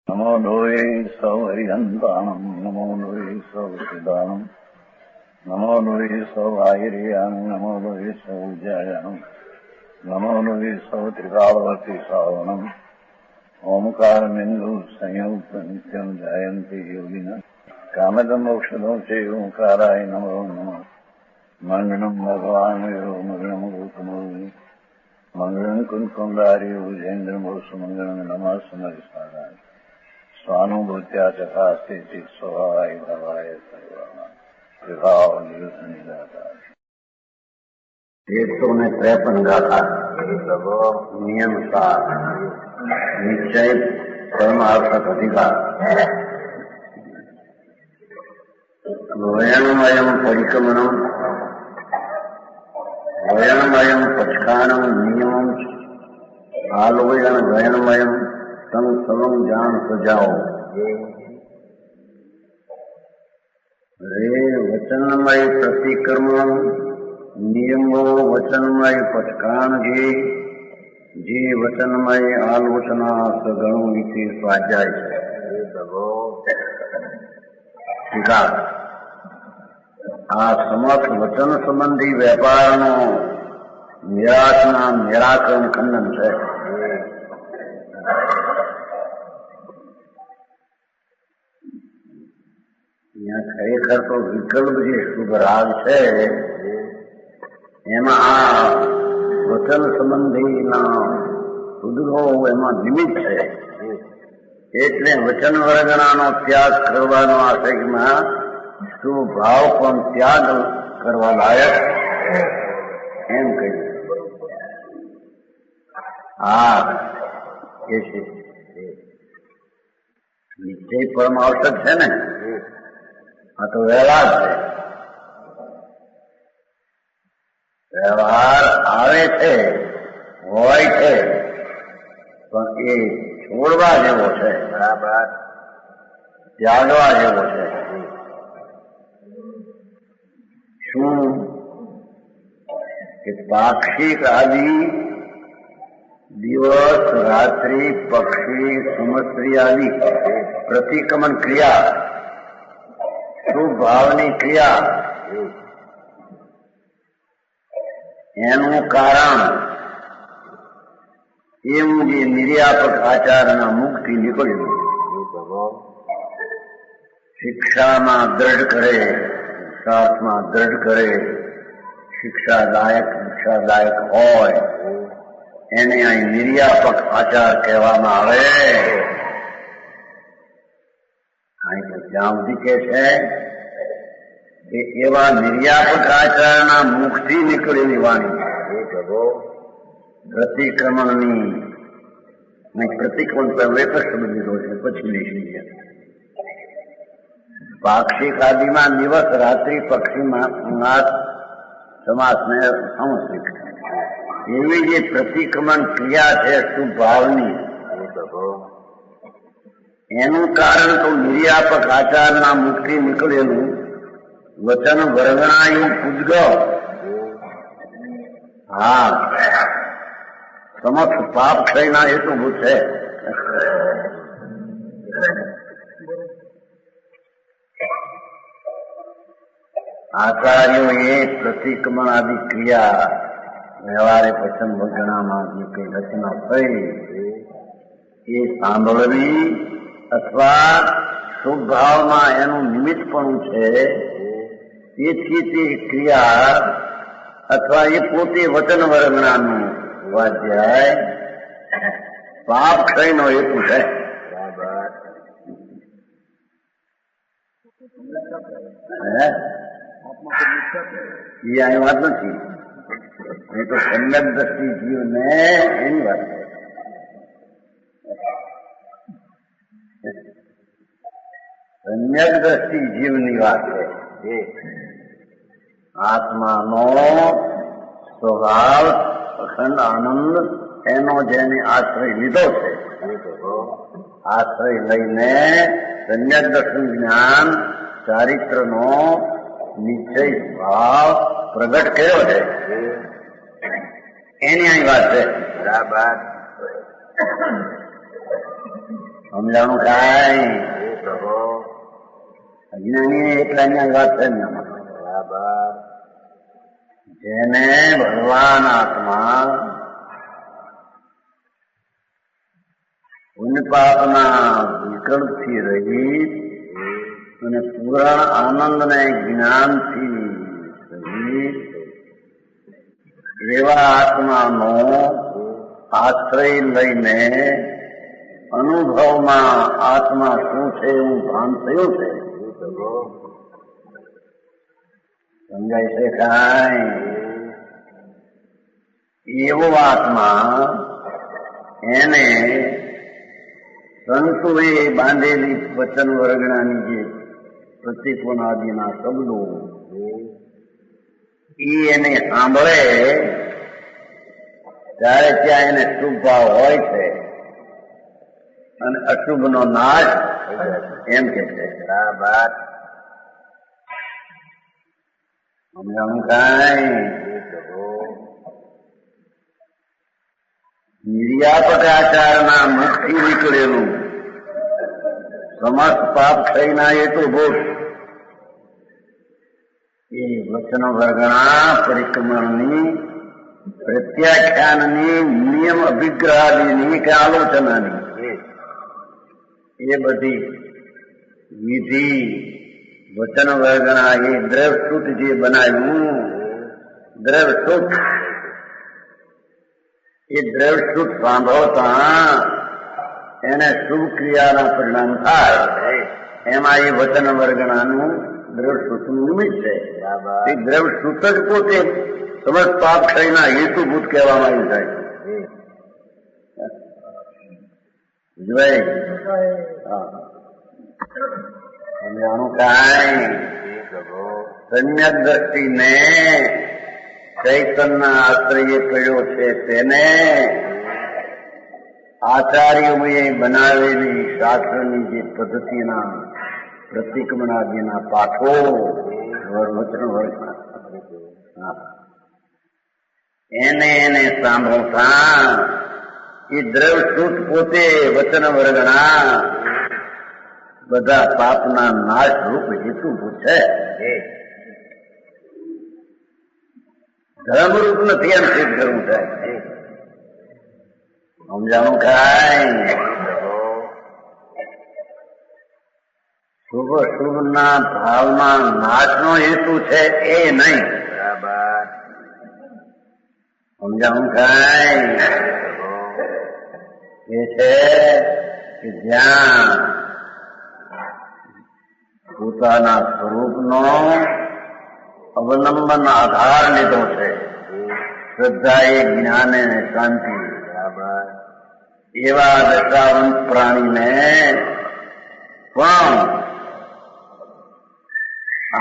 नमो लोये सौहरिहन्ताणम् नमो लोये सौचिदानम् नमो लोये सौभागिर्याम् नमो लोये सौजायानम् नमो लोये सौत्रिकालवती सावनम् ओंकारमिन्दु संयुक्त नित्यम् जयन्ति योगिनः कामदमोक्षदो च ओंकाराय नमो नमः मङ्गलम् भगवान् यो मङ्गलम् गौतमोऽपि मङ्गलम् कुन्कुण्डार्यो विजेन्द्रमोसुमङ्गलम् नमः समरिसाराय स्वानुभूत्या चकास्ते स्वभावाय भवाय सर्वाणां विभाव निरुद्ध निराकार 153 गाथा नियम 7 निश्चय परमार्थक अधिकार वयनमयं परिक्रमणं वयनमयं पचकानं नियमं आलोयन वयनमयं संसवं जान सजाओ रे वचनमय प्रतिक्रमण नियमो वचनमय पचकान जे वचनमय आलोचना सगणु नीति स्वाध्याय है आ समर्थ वचन संबंधी व्यापारनो निराकरण खंडन है। यहाँ खरेखर तो विकल्प जे शुभ राग है एमा आ वचन संबंधी ना સુધરો એમાં નિમિત્ત છે એટલે વચન વર્ગણાનો ત્યાગ કરવાનો આશયમાં શુભ ભાવ પણ ત્યાગ કરવા લાયક એમ કહ્યું. હા એ છે નિશ્ચય પરમ આવશ્યક છે ને. આ તો વ્યવહાર છે. વ્યવહાર આવે છે હોય છે પણ એ છોડવા જેવો છે. બરાબર ત્યાગવા જેવો છે. શું કે પાક્ષિક આદિ દિવસ રાત્રિ પક્ષી સમસ્ત્રી આદિ પ્રતિક્રમણ ક્રિયા શુભ ભાવની ક્રિયા એનું કારણ એવું જે નિર્યાપક આચારના મુક્તિ નીકળ્યું શિક્ષામાં દ્રઢ કરે શાસ્ત્રમાં દ્રઢ કરે શિક્ષાદાયક હોય એને અહીં નિર્યાપક આચાર કહેવામાં આવે. અહીં તો જ્યાં સુધી કે છે કે એવા નિર્યાપક આચારના મુખથી નીકળેલી વાણી પ્રતિક્રમણની પ્રતિક્રમણ પર એક જ શબ્દ લીધો છે પછી લઈશું. પાક્ષિક આદિમાં દિવસ રાત્રિ પક્ષીમાં સમાસને સામુદ્રિક એવી જે પ્રતિક્રમણ ક્રિયા છે શુભ ભાવની એનું કારણ તો નિર્યાપક આચારના મુખથી નીકળેલું વચન વર્ગણાયું પૂજગ. હા સમક્ષ પાપ ક્ષયના હેતુભૂત છે. આચાર્યો એ પ્રતિક્રમણ આદિ ક્રિયા વ્યવહારે વચન વર્ગણામાં જે કઈ રચના થઈ એ સાંભળવી અથવા શુભ ભાવમાં એનું નિમિત્તપણું છે. તેથી તે ક્રિયા અથવા એ પોતે વચન વર્ગણાનું સ્વાધ્યાય પાપ ક્ષયનો હેતુ છે. એ અહીં વાત નથી. એ તો સમ્યક દ્રષ્ટિ જીવને એની વાત છે. સમ્યક દ્રષ્ટિ જીવની વાત છે. આત્માનો સ્વભાવ અખંડ આનંદ એનો જેને આશ્રય લીધો છે આશ્રય લઈને સમ્યક દર્શન જ્ઞાન ચારિત્રનો નિશ્ચય ભાવ પ્રગટ કર્યો છે એની અહીં વાત છે. બરાબર સમજાણું કાંઈ એ પ્રભુ અજ્ઞાની એટલા જ્ઞાન વાત છે ને બરાબર જેને ભગવાન આત્મા ઉન્પાપના વિકલ્પથી રહિત અને પૂરણ આનંદ ને જ્ઞાનથી રહિત એવા આત્માનો આશ્રય લઈને અનુભવમાં આત્મા શું છે એવું ભાન થયું છે. સમજાય છે કાંઈ એવો આત્મા એને સંતોએ બાંધેલી વચન વર્ગણાની જે પ્રતિકોનાદિના શબ્દો એને સાંભળે ત્યારે ત્યાં એને શુભ ભાવ હોય છે અને અશુભનો નાશ એમ કે છે. બરાબર સમજાણું કાંઈ નિર્યાપકાચારના મુખથી નીકળેલું સમસ્ત પાપ થઈના હેતુભૂત એ વચન વર્ગણા પરિક્રમણની પ્રત્યાખ્યાનની નિયમ અભિગ્રહાદિની કે આલોચનાની એ બધી વિધિ વચન વર્ગણા એ દ્રવસૂત જે બનાવ્યું દ્રવસૂત એ દ્રવસૂત સાંભળતા એને શુભ ક્રિયાના પરિણામ થાય એમાં એ વચન વર્ગણાનું દ્રવસૂતનું નિમિત્ત છે. એ દ્રવસૂત જ પોતે સમસ્ત પાપ ક્ષયના હેતુભૂત કહેવામાં આવ્યું થાય. સમજાય? સમજાણું કાંઈ સમ્યક દ્રષ્ટિને ચૈતનના આશ્રય કર્યો છે તેને આચાર્યોએ બનાવેલી શાસ્ત્રની જે પદ્ધતિના પ્રતિક્રમણાદિના પાઠો વચન વર્ગના એને સાંભળતા એ દ્રવસૂત પોતે વચન વર્ગના બધા પાપના નાશ રૂપ હેતુભૂત છે. ધર્મરૂપ નથી એમ સિદ્ધ કરવું છે. સમજાણું કાંઈ શુભ શુભના ભાવમાં નાશનો હેતુ છે એ નહીં. બરાબર સમજાણું કાંઈ એ છે કે જ્યાં પોતાના સ્વરૂપનો અવલંબન આધાર લીધો છે શ્રદ્ધા એ જ્ઞાન અને શાંતિ એવા દશાવંત પ્રાણીને પણ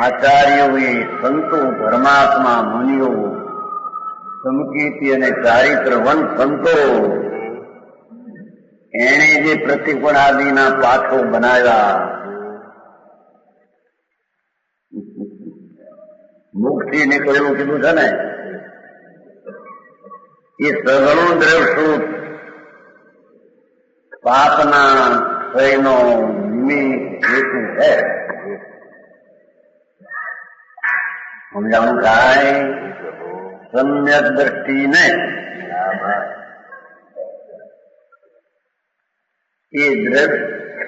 આચાર્યોએ સંતો ધર્માત્મા મુનિઓ સમકીર્તિ અને ચારિત્રવંત સંતો એને જે પ્રતિકોણાદિના પાઠો બનાવ્યા મુખથી નીકળેલું કીધું છે ને એ સઘળું દ્રવસૂત પાપના ક્ષયનો નિમિત્ત હેતુ છે. સમજાણું કાંઈ સમ્યક દ્રષ્ટિને એ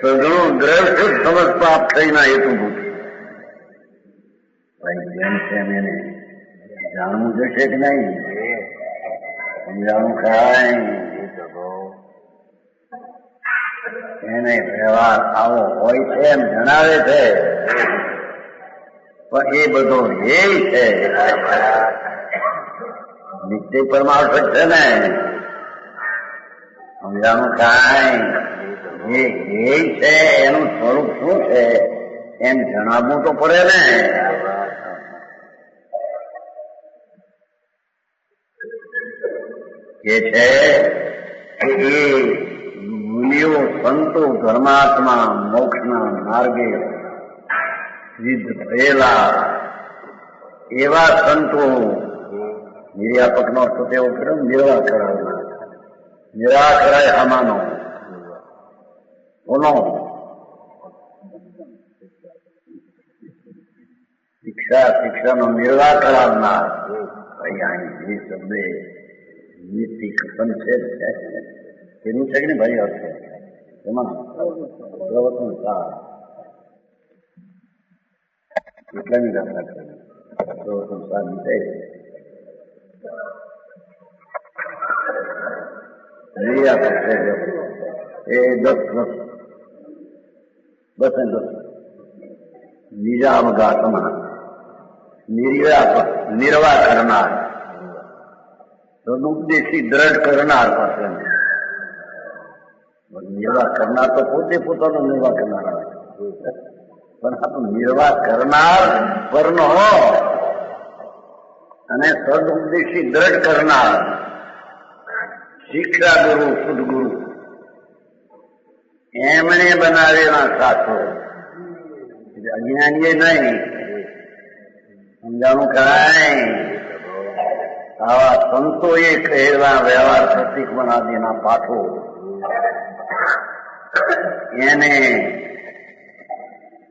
સઘળું દ્રવસૂત સમજ પાપ થઈના હેતુભૂત જેમ તેમ એને જાણવું જશે કે નહીં. સમજાણું કાંઈ એને વ્યવહાર આવો હોય છે એમ જણાવે છે પણ એ બધો ધ્યેય છે નિત્ય પરમાર્થ છે ને. સમજાણું કાંઈ જે ધ્યેય છે એનું સ્વરૂપ શું છે એમ જણાવવું તો પડે ને. કે છે કે એ મુનિઓ સંતો ધર્માત્મા મોક્ષના માર્ગે સિદ્ધ થયેલા એવા સંતો નિર્યાપક નો અર્થ તેવો કર્યો નિરાકરાય આમાંનો બોલો શિક્ષાનો નિર્વાહ કરાવનાર ભાઈ અહીં જે શબ્દ નીતિ કથન છે તેનું છે કે નહીં ભાઈ અર્થ એમાં પ્રવર્તન સાર કેટલાની દાખલા છે પ્રવર્તન સાર નીચે એ 10 નિજામગાતમાં નિર્વાહ કરનાર સદુપદેશી દ્રઢ કરનાર પાસે નિર્વાહ કરનાર તો પોતે પોતાનો નિર્વાહ કરનાર આવે પણ આ તો નિર્વાહ કરનાર પરનો અને સદુપદેશી દ્રઢ કરનાર શિક્ષા ગુરુ સદગુરુ એમણે બનાવેલા શાસ્ત્રો અજ્ઞાનીએ નહીં સમજાણું કાંઈ આવા સંતોએ કહેલા વ્યવહાર પ્રતિક આદિના પાઠો એને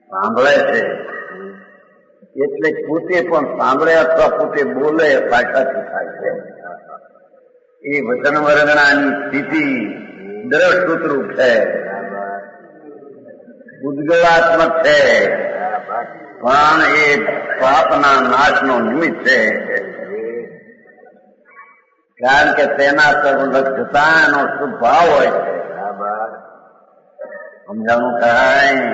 સાંભળે છે એટલે પોતે પણ સાંભળે અથવા પોતે બોલે ભાષાથી થાય છે એ વચન વર્ગણાની સ્થિતિ દ્રઢ સૂત્રરૂપ છે ઉદ્ગલાત્મક છે પણ એ પાપના નાશનો નિમિત્ત છે કારણ કે તેના સર્વલક્ષતાનો સ્વભાવ હોય છે સમજાવવું કાંઈ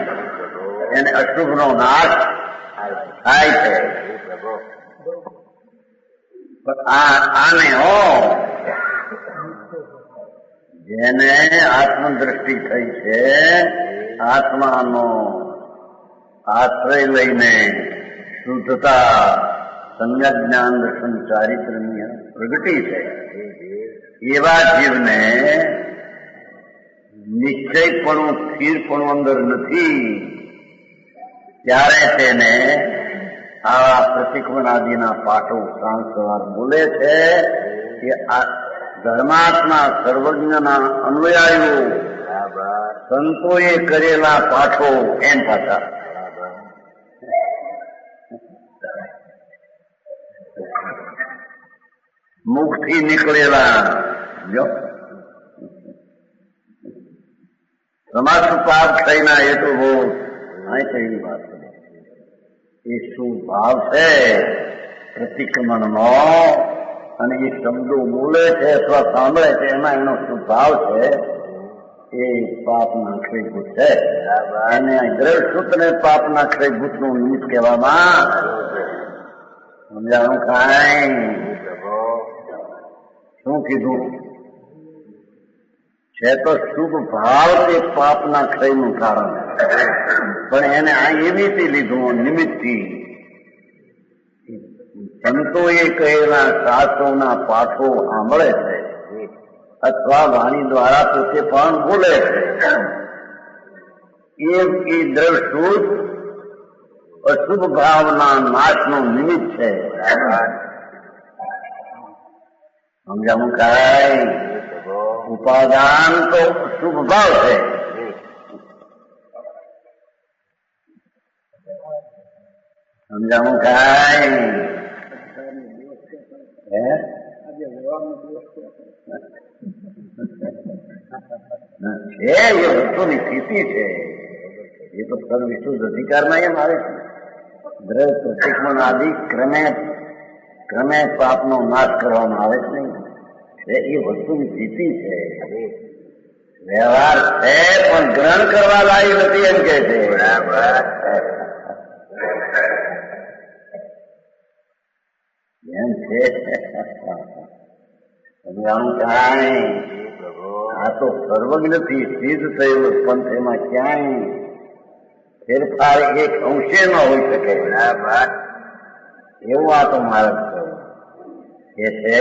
એને અશુભનો નાશ થાય છે આને જેને આત્મદ્રષ્ટિ થઈ છે આત્માનો આશ્રય લઈને શુદ્ધતા સમ્યક જ્ઞાન દર્શન ચારિત્ર્યની પ્રગતિ છે એવા જીવને નિશ્ચયપણું સ્થિરપણું અંદર નથી ત્યારે તેને આવા પ્રતિક્રમણાદિના પાઠો સાંજ સવાર બોલે છે કે આ ધર્માત્મા સર્વજ્ઞના અનુયાયીઓ સંતોએ કરેલા પાઠો એમ પાછા મુખથી નીકળેલા સમાજ પાપ થઈના હેતુ બહુ એવી વાત છે એ શું ભાવ છે પ્રતિક્રમણનો અને એ શબ્દો બોલે છે અથવા સાંભળે છે એમાં એનો શું ભાવ છે એ પાપના ક્ષયભૂત છે અને દ્રઢ સૂત્રને પાપના ક્ષયભૂતનું નિમિત્ત કહેવામાં સમજાણું કાંઈ શું કીધું છે તો શુભ ભાવ તે પાપના ક્ષયનું કારણ પણ એને આ એવીથી લીધું નિમિત્તથી સંતોએ કહેલા શાસ્ત્રોના પાઠો સાંભળે છે અથવા વાણી દ્વારા પોતે પણ બોલે છે એ દ્રઢ અશુભ ભાવના નાશનું નિમિત્ત છે સમજાવું કાંઈ ઉપાદાન તો શુભ ભાવ છે સમજાવું કાંઈ છે એ વસ્તુની સ્થિતિ છે એ તો સર્વવિશુદ્ધ અધિકારમાં એમ આવે છે દ્રઢ પ્રતિક્રમણ આદિ ક્રમે પાપનો નાશ કરવામાં આવે છે નહીં એ વસ્તુની સ્થિતિ છે વ્યવહાર છે પણ ગ્રહણ કરવા લાયક નથી એમ કે છે એમ છે સમજાણું કાંઈ આ તો સર્વજ્ઞથી સિદ્ધ થયેલું પંથ એમાં ક્યાંય ફેરફાર એક અંશે ન હોઈ શકે એવું આ તો મારે કે છે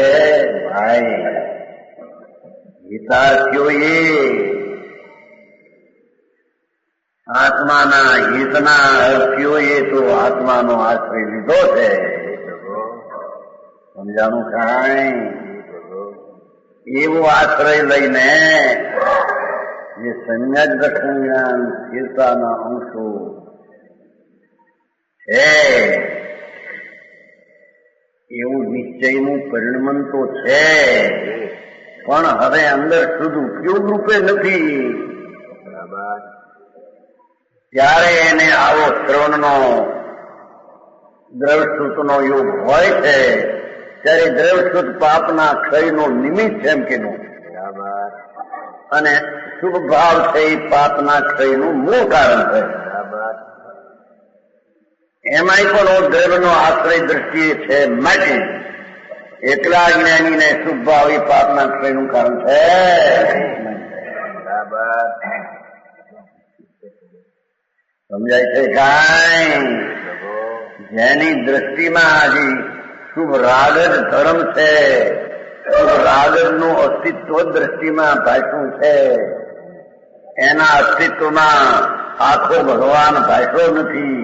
ભાઈ હિતાર્થીઓએ આત્માના હિતના અર્થીઓએ તો આત્માનો આશ્રય લીધો છે સમજાણું કાંઈ એવો આશ્રય લઈને જે સમ્યક દર્શન જ્ઞાન સ્થિરતાના અંશો છે એવું નિશ્ચયનું પરિણમન તો છે, પણ હવે અંદર શુદ્ધ ઉપયોગ રૂપે નથી. બરાબર. ત્યારે એને આવો શ્રવણનો દ્રવશ્રુતનો યોગ હોય છે, ત્યારે દ્રવશ્રુત પાપના ક્ષયનો નિમિત્ત છે એમ કીધું. બરાબર. અને શુભ ભાવ છે એ પાપના ક્ષયનું મૂળ કારણ છે. બરાબર. એમાંય પણ દ્રવ્યનો આશ્રય દ્રષ્ટિએ છે માટે એકલા જ્ઞાનીને શુભ ભાવ એ પાપના ક્ષયનું કારણ છે. બરાબર. સમજાય છે કાંઈ? પ્રભુ. જેની દ્રષ્ટિમાં હજી શુભ રાગ જ ધર્મ છે, શુભ રાગ નું અસ્તિત્વ દ્રષ્ટિમાં ભાષ્યું છે, એના અસ્તિત્વમાં આખો ભગવાન ભાષ્યો નથી,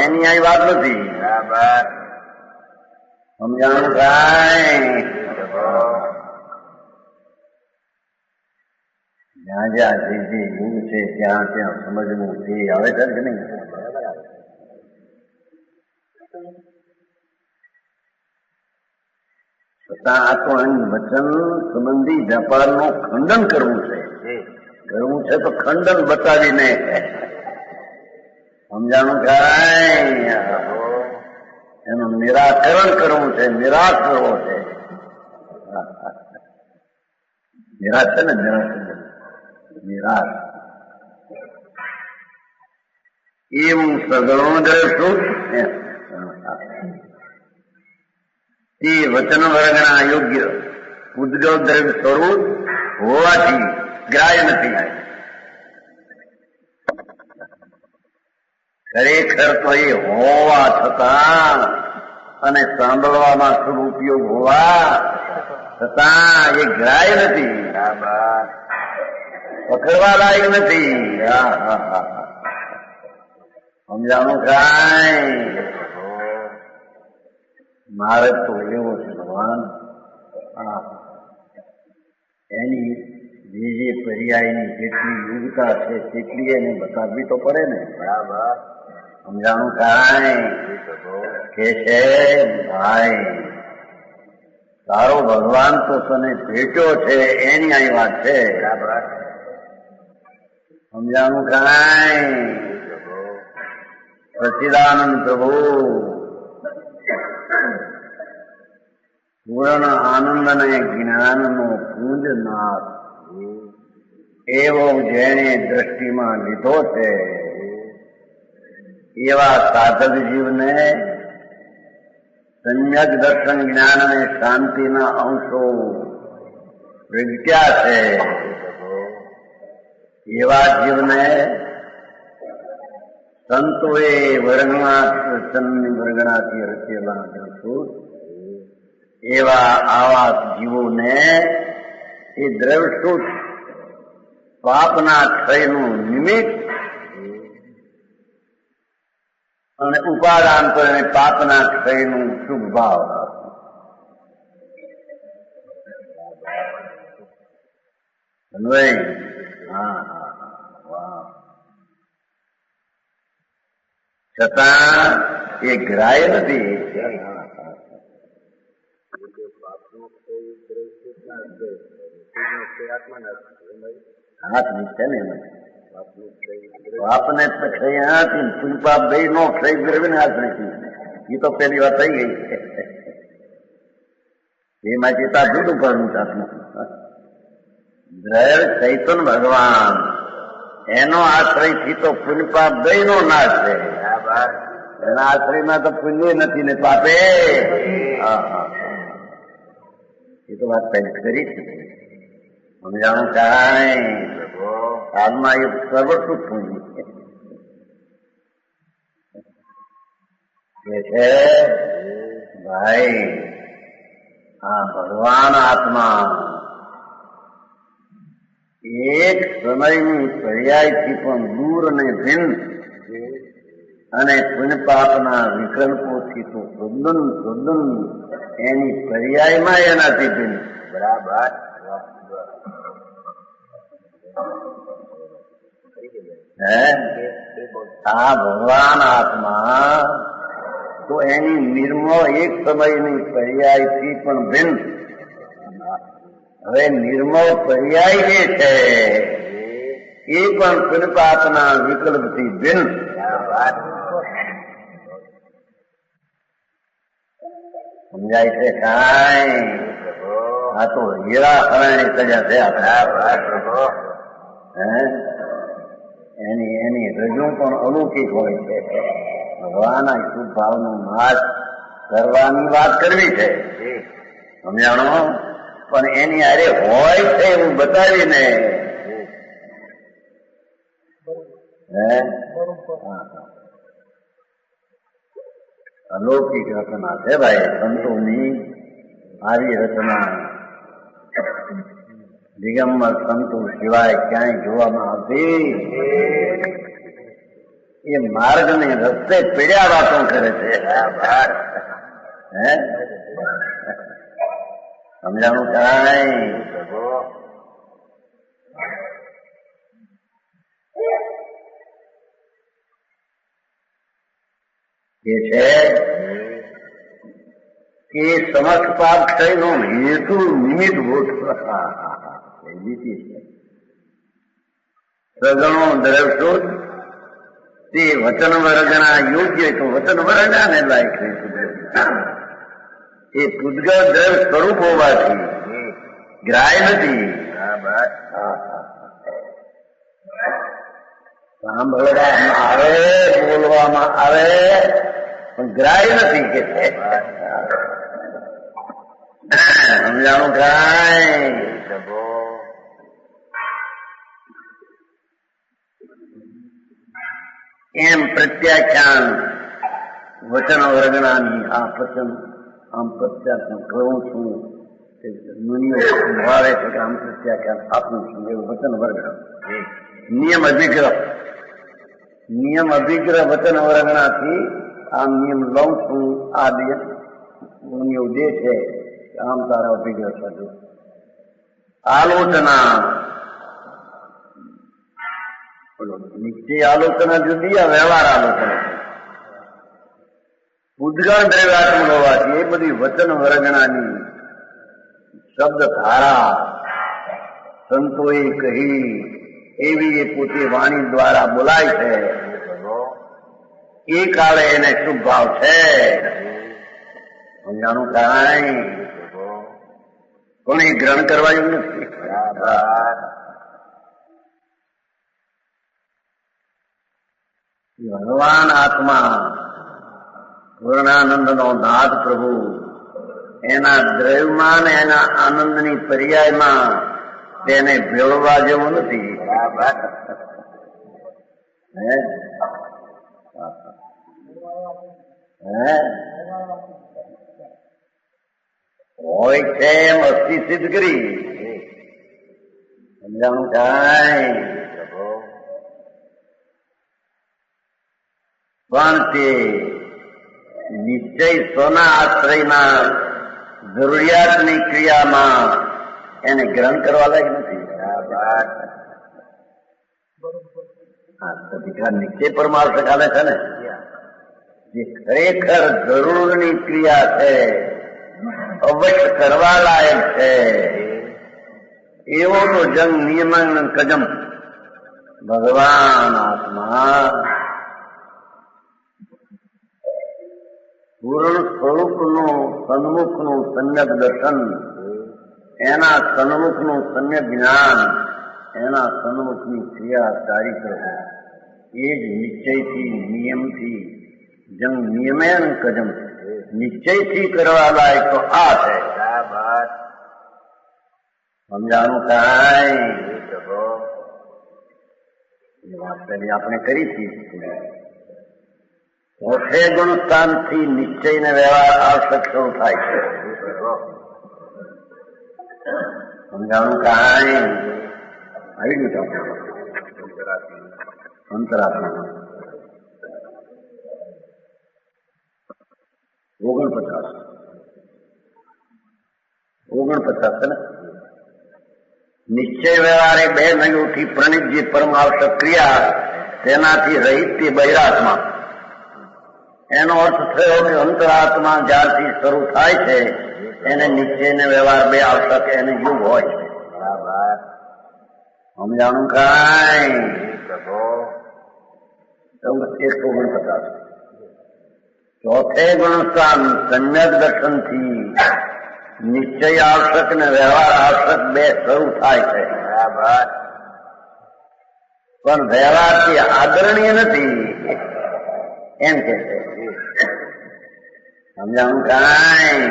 એની અહીં વાત નથી. બરાબર. સમજાણું કાંઈ? પ્રભુ. જ્યાં જ્યાં જે જે યુગ છે ત્યાં ત્યાં સમજવું છે. આવે છે કે નહીં? છતાં આ તો અહીં વચન સંબંધી વેપારનું ખંડન કરવું છે. કરવું છે તો ખંડન બતાવીને સમજાણું કાંઈ? એનું નિરાકરણ કરવું છે, નિરાશ કરવો છે. નિરાશ છે ને, નિરાશ એવું સગળું દ્રશું એ વચન વર્ગના યોગ્ય ઉદ્યોગ દ્રવ્ય સ્વરૂપ હોવાથી ગ્રાહ્ય નથી. ખરેખર તો એ હોવા છતાં અને સાંભળવામાં શુભ ઉપયોગ હોવા છતાં એ ગ્રાહ્ય નથી, બરાબર. પકડવા લાયક નથી. સમજાણું કાંઈ? મારે તો એવો છે ભગવાન, એની જે જે પર્યાયની જેટલી યોગ્યતા છે તેટલી એને બતાવવી તો પડે ને. બરાબર. સમજાણું કાંઈ? પ્રભુ. કે છે ભાઈ તારો ભગવાન તો તને ભેટ્યો છે એની અહીં વાત છે. બરાબર. સમજાણું કાંઈ? પ્રભુ. સચ્ચિદાનંદ પ્રભુ પૂર્ણ આનંદ અને જ્ઞાનનો પૂંજનાથ એવો જેણે દ્રષ્ટિમાં લીધો છે એવા સાધક જીવને સમ્યક દર્શન જ્ઞાન અને શાંતિના અંશો પ્રગટ્યા છે. એવા જીવને સંતોએ વર્ગણાથી રચેલા દ્રષ્ટું એવા આવા જીવોને એ દ્રવસૂત પાપના ક્ષયનું નિમિત્ત અને ઉપાદાન તો એને પાપના ક્ષયનું શુભ ભાવ. છતાં એ ગ્રાહ્ય નથી. હાથ નીચે ને પાપને ક્ષય હાથી પુનપાપ બે નો ક્ષય દ્રવ્ય હાથ નથી. એ તો પેલી વાર થઈ ગઈ છે. એમાં ચેતા જુદું કરવું ચાહતું. દ્રવ્ય ચૈતન ભગવાન એનો આશ્રય થી તો પુનપાપ બે નો નાશ છે. એના આશ્રયમાં તો પુણ્ય નથી ને પાપે. એ તો વાત પહેલી કરી છે. સમજાણું કાંઈ? હાલમાં એ સર્વસ્વ પુણ્ય કે છે ભાઈ આ ભગવાન આત્મા એક સમયની પર્યાયથી પણ દૂર અને ભિન્ન અને પુણ્યપાપના વિકલ્પોથી તો સુદન એની પર્યાયમાં એનાથી ભિન્ન. બરાબર. હે આ ભગવાન આત્મા તો એની નિર્મળ એક સમયની પર્યાયથી પણ ભિન્ન. હવે નિર્મળ પર્યાય જે છે એ પણ કૃપાતના વિકલ્પથી ભિન્ન. સમજાય છે કાંઈ? આ તો હીરા હરાણી સજા છે આપણા. એની એની રજૂ પણ અલૌકિક હોય છે. ભગવાનના શુભ ભાવનો નાશ કરવાની વાત કરવી છે, સમજાણો? પણ એની આરે હોય છે એવું બતાવીને અલૌકિક રચના છે ભાઈ. સંતોની આવી રચના દિગંબર સંતો સિવાય ક્યાંય જોવામાં આવતી. એ માર્ગને રસ્તે પીડ્યા વાતો કરે છે. સમજાણું કાંઈ? એ છે કે સમસ્ત પાપ ક્ષયનો હેતુ નિમિત્ત ભૂત સગણો દ્રવશોધ તે વચન વર્ગના યોગ્ય તો વચન વર્ગને લાયક એ પૂતગલ દ્રવ સ્વરૂપ હોવાથી ગ્રાહ્ય નથી. સાંભળવામાં આવે, બોલવામાં આવે પણ ગ્રાહ્ય નથી કે છે. સમજાણું કાંઈ? એમ પ્રત્યાખ્યાન વચન વર્ગણાની આ વચન આમ પ્રત્યાખ્યાન કરું છું, મુનિઓ ભાવે છે કે આમ પ્રત્યાખ્યાન આપું છું એવું વચન વર્ગણા. નિયમ અભિગ્રહ વચન વર્ગણાથી આમ નિયમ લઉં છું. આ બે મુનિઓ દે છે આમ તારા અભિગ્રહ થતું. આલોચના નિશ્ચય આલોચના જુદી, આ વ્યવહાર આલોચના. ઉદ્ગણ દ્રવ્યાત્મક હોવાથી એ બધી વચન વર્ગણાની શબ્દ ધારા સંતોએ કહી એવી એ પોતે વાણી દ્વારા બોલાય છે. એ કાળે એને શુભ ભાવ છે. સમજાણું કાંઈ? પણ એ ગ્રહણ કરવાયું નથી. ભગવાન આત્મા પૂર્ણાનંદ નો નાથ પ્રભુ એના દ્રવ્યમાં ને એના આનંદની પર્યાયમાં તેને ભેળવા જેવું નથી. હોય છે એમ અસ્થિ સિદ્ધ કરી. સમજાણું કાંઈ? પણ તે નિશ્ચય સ્વના આશ્રયના જરૂરિયાતની ક્રિયામાં એને ગ્રહણ કરવા લાયક નથી. નિશ્ચય પરમાર્થ ચાલે છે ને, જે ખરેખર જરૂરની ક્રિયા છે, અવશ્ય કરવા લાયક છે, એવો તો જંગ નિયમન કજમ ભગવાન આત્મા પૂર્ણ સ્વરૂપનું સન્મુખનું સમ્યક દર્શન, એના સન્મુખનું સમ્યક જ્ઞાન, એના સન્મુખની ક્રિયા ચારિત્ર એ જ નિશ્ચયથી નિયમથી જંગ નિયમેન કજમ નિશ્ચયથી કરવા લાયક તો આ છે. સમજાણું કાંઈ? એ વાત પેલી આપણે કરી હતી. ચોથે ગુણ સ્થાનથી નિશ્ચય ને વ્યવહાર આવશ્યક શરૂ થાય છે. સમજાણું કાંઈ? આવી ગયું અંતરાત્મા 49 છે ને. નિશ્ચય વ્યવહારે બે નયુથી પ્રણિત જે પરમ આવશ્યક ક્રિયા તેનાથી રહિત તે બહિરાત્મા. એનો અર્થ થયો કે અંતરાત્મા જ્યારથી શરૂ થાય છે એને નિશ્ચય ને વ્યવહાર બે આવશ્યક એને યુગ હોય છે. બરાબર. સમજાણું કાંઈ? પ્રભુ. 149. ચોથે ગુણસ્થાન સમ્યક દર્શનથી નિશ્ચય આવશ્યક ને વ્યવહાર આવશ્યક બે શરૂ થાય છે. બરાબર. પણ વ્યવહારથી આદરણીય નથી એમ કે છે. સમજાણું કાંઈ?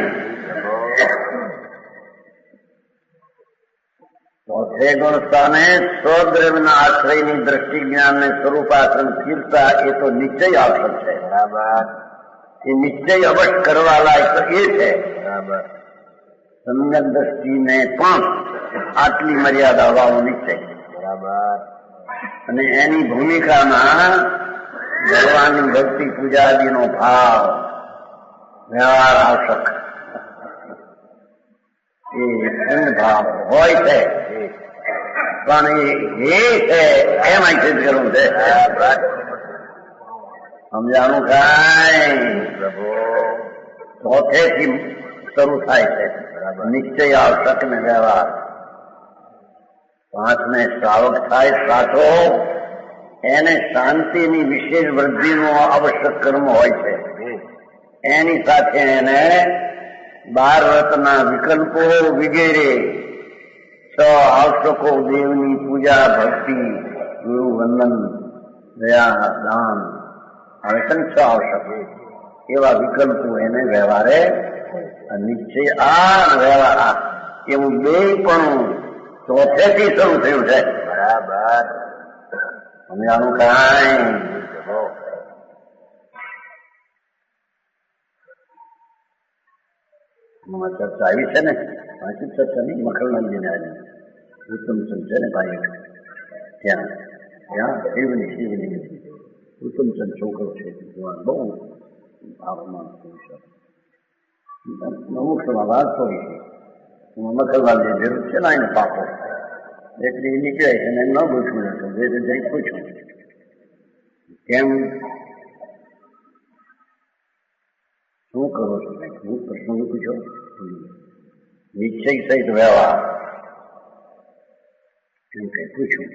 ચોથે ગુણસ્થાને સ્વદ્રવ્યના આશ્રયની દ્રષ્ટિ જ્ઞાન ને સ્વરૂપાસન સ્થિરતા એ તો નિશ્ચય આવશ્યક છે. બરાબર. એ નિશ્ચય અવશ્ય કરવા લાયક એ છે. બરાબર. સમ્યક દ્રષ્ટિને પણ આટલી મર્યાદા વાળો નિશ્ચય. બરાબર. અને એની ભૂમિકામાં ભગવાનની ભક્તિ પૂજાદીનો ભાવ વ્યવહાર આવશ્યક એ ભાવ હોય છે. પણ એ છે એમ સિદ્ધ કરવું છે. સમજાણું કાંઈ? પ્રભુ. ચોથેથી શરૂ થાય છે નિશ્ચય આવશ્યક ને વ્યવહાર. 5ને શ્રાવક થાય સાચો એને શાંતિની વિશેષ વૃદ્ધિનો આવશ્યક કર્મ હોય છે. એની સાથે એને 12 રત્ના વિકલ્પો વગેરે આવશ્યકો દેવની પૂજા ભક્તિ ગુરુ વંદન દયા દાન આવે છે ને આવશ્યક એવા વિકલ્પો એને વ્યવહારે નિશ્ચય આ વ્યવહાર એવું બે પણ ચોથેથી શરૂ થયું છે. બરાબર. સમજાણું કાંઈ? ચર્ચા આવી છે ને પાછી ચર્ચા નહીં મખણલાલજીને આવી ઉત્તમચંદ છે ને ભાઈ ત્યાં ત્યાં શિવની ઉત્તમચંદ છોકરો છે બહુ ભાવમાં મુખ્યમાં વાત કરી છે મખણલાલજી જરૂર છે ને એને પાકો એટલે એ નીકળે છે એને ન પૂછવું હતું જે જઈ પૂછ્યું કેમ શું કરો છો? હું પ્રશ્ન પૂછ્યો નિશ્ચય સહિત વ્યવહાર એમ કઈ પૂછ્યું.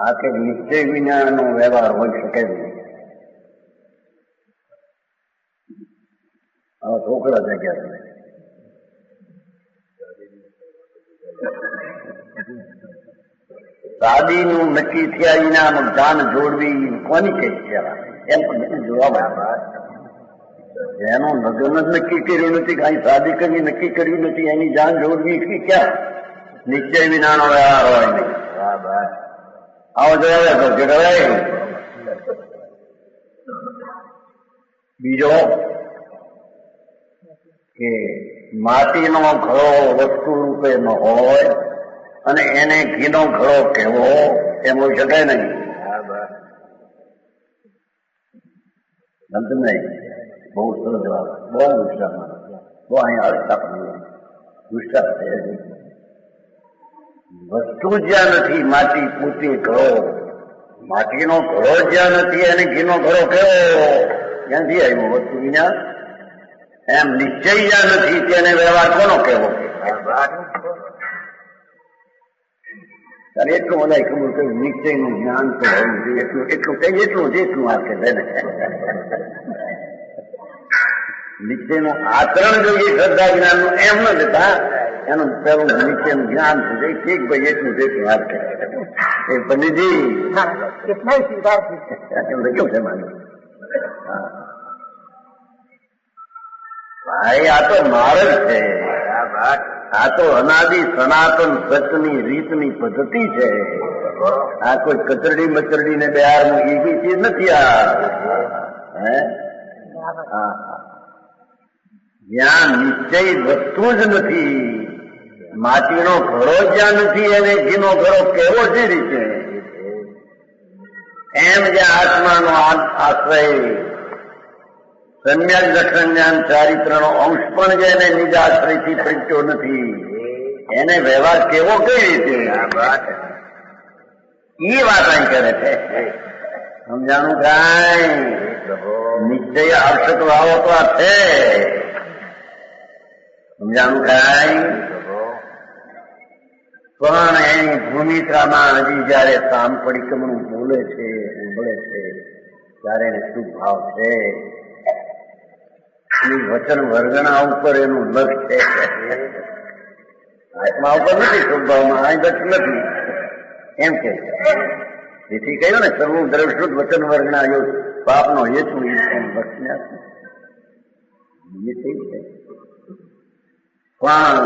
આ કે નિશ્ચય વિનાનો વ્યવહાર હોઈ શકે નહીં. હવે છોકરા જગ્યા શાદીનું નક્કી થયા વિના જાન જોડવી કોની કઈ કહેવાય? એમ પણ જવાબ આપ્યા. જેનું લગ્ન જ નક્કી કર્યું નથી, કઈ શાદી કરવી નક્કી કર્યું નથી, એની જાન જોડવી ક્યાં? નિશ્ચય વિનાનો વ્યવહાર હોય નહીં. આવો જવાબ કે બીજો કે માટીનો ઘડો વસ્તુ રૂપે ન હોય અને એને ઘીનો ઘડો કહેવો એમ હોઈ શકે નહીં. નહીં બહુ સરસ જવાબ, બહુ વિસ્તારમાં બહુ અહીંયા અર્થાપન વિસ્તાર છે. વસ્તુ જ્યાં નથી માટી પોતે ઘડો, માટીનો ઘડો જ્યાં નથી એને ઘીનો ઘડો કેવો ક્યાંથી આવ્યો? વસ્તુ વિના એમ નિશ્ચય જ્યાં નથી તેને વ્યવહાર કોનો કહેવો? ત્યારે એટલું બધા ખબર કે નિશ્ચયનું જ્ઞાન તો હોવું જોઈએ. એટલું કઈ એટલું આ કે નિશ્ચયનું આચરણ જોઈએ શ્રદ્ધા જ્ઞાનનું એમ ન જતા એનું પેલું નિશ્ચયનું જ્ઞાન છે. ઠીક ભાઈ એટલું વાત કરે એ પંડિતજી કેવું છે માનું ભાઈ? આ તો માર્ગ છે, આ તો અનાદિ સનાતન સચની રીતની પદ્ધતિ છે. આ કોઈ કચરડી મચરડી ને બિહારનું એ બી ચીજ નથી. આ જ્યાં નિશ્ચય વસ્તુ જ નથી, માટીનો ઘડો જ્યાં નથી એને ઘીનો ઘડો કેવો છે રીતે? એમ જ્યાં આત્માનો આશ્રય સમ્યક દર્શન જ્ઞાન ચારિત્રનો અંશ પણ જેને નિજ આશ્રયથી પ્રગટ્યો નથી એને વ્યવહાર કેવો કઈ રીતે બરાબર એ વાત અહીં કરે છે સમજાણું કાંઈ પ્રભુ નિશ્ચય આવશ્યક ભાવો તો આ છે સમજાણું કાંઈ પ્રભુ પણ એની ભૂમિકામાં હજી જયારે સામ પડીકમનું બોલે છે ઉંબળે છે ત્યારે એને શું ભાવ છે એ વચન વર્ગના ઉપર એનું લક્ષ છે આત્મા ઉપર નથી શુભ ભાવમાં આ લક્ષ નથી એમ કે તેથી કહ્યું ને સર્વ દ્રવશુદ્ધ વચન વર્ગના યોગ પાપનો હેતુ એમ લક્ષ્ય એ થઈ છે પણ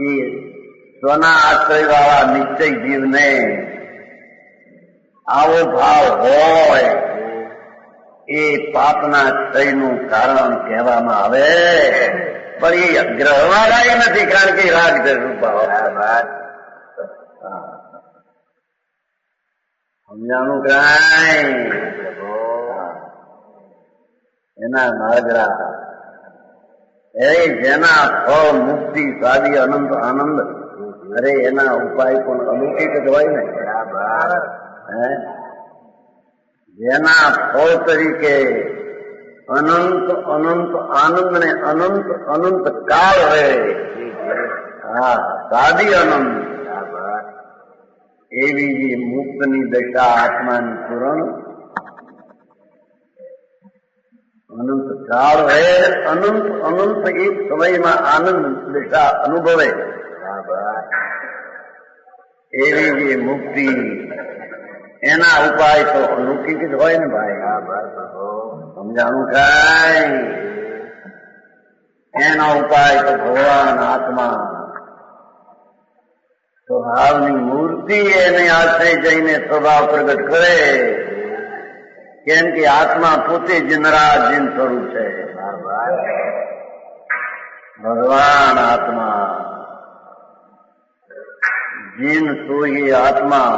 એ સ્વના આશ્રય વાળા નિશ્ચય જીવને આવો ભાવ હોય એ પાપના ક્ષયનું કારણ કહેવામાં આવે પણ એ ગ્રહવાળા નથી કારણ કે રાગ છે ભાવ બરાબર સમજાણું કાંઈ પ્રભુ એના નાગરા એ જેના ફળ મુક્તિ સાદી અનંત આનંદ અરે એના ઉપાય પણ અલૌકિક જ હોય ને બરાબર હે જેના ફળ તરીકે અનંત અનંત આનંદ ને અનંત અનંત કાળ રહે હા સાદી આનંદ બરાબર એવી જે મુક્તની દશા આત્માની પૂરણ અનંત કાળ રહે અનંત અનંત એક સમયમાં આનંદ દશા અનુભવે બરાબર એવી જે મુક્તિ એના ઉપાય તો અલૌકિક જ હોય ને ભાઈ બરાબર પ્રભુ સમજાણું કાંઈ એનો ઉપાય તો ભગવાન આત્મા સ્વભાવની મૂર્તિ એને આશ્રય જઈને સ્વભાવ પ્રગટ કરે કેમ કે આત્મા પોતે જ નરાજીન સ્વરૂપ છે ભગવાન આત્મા જીન સોઈ આત્મા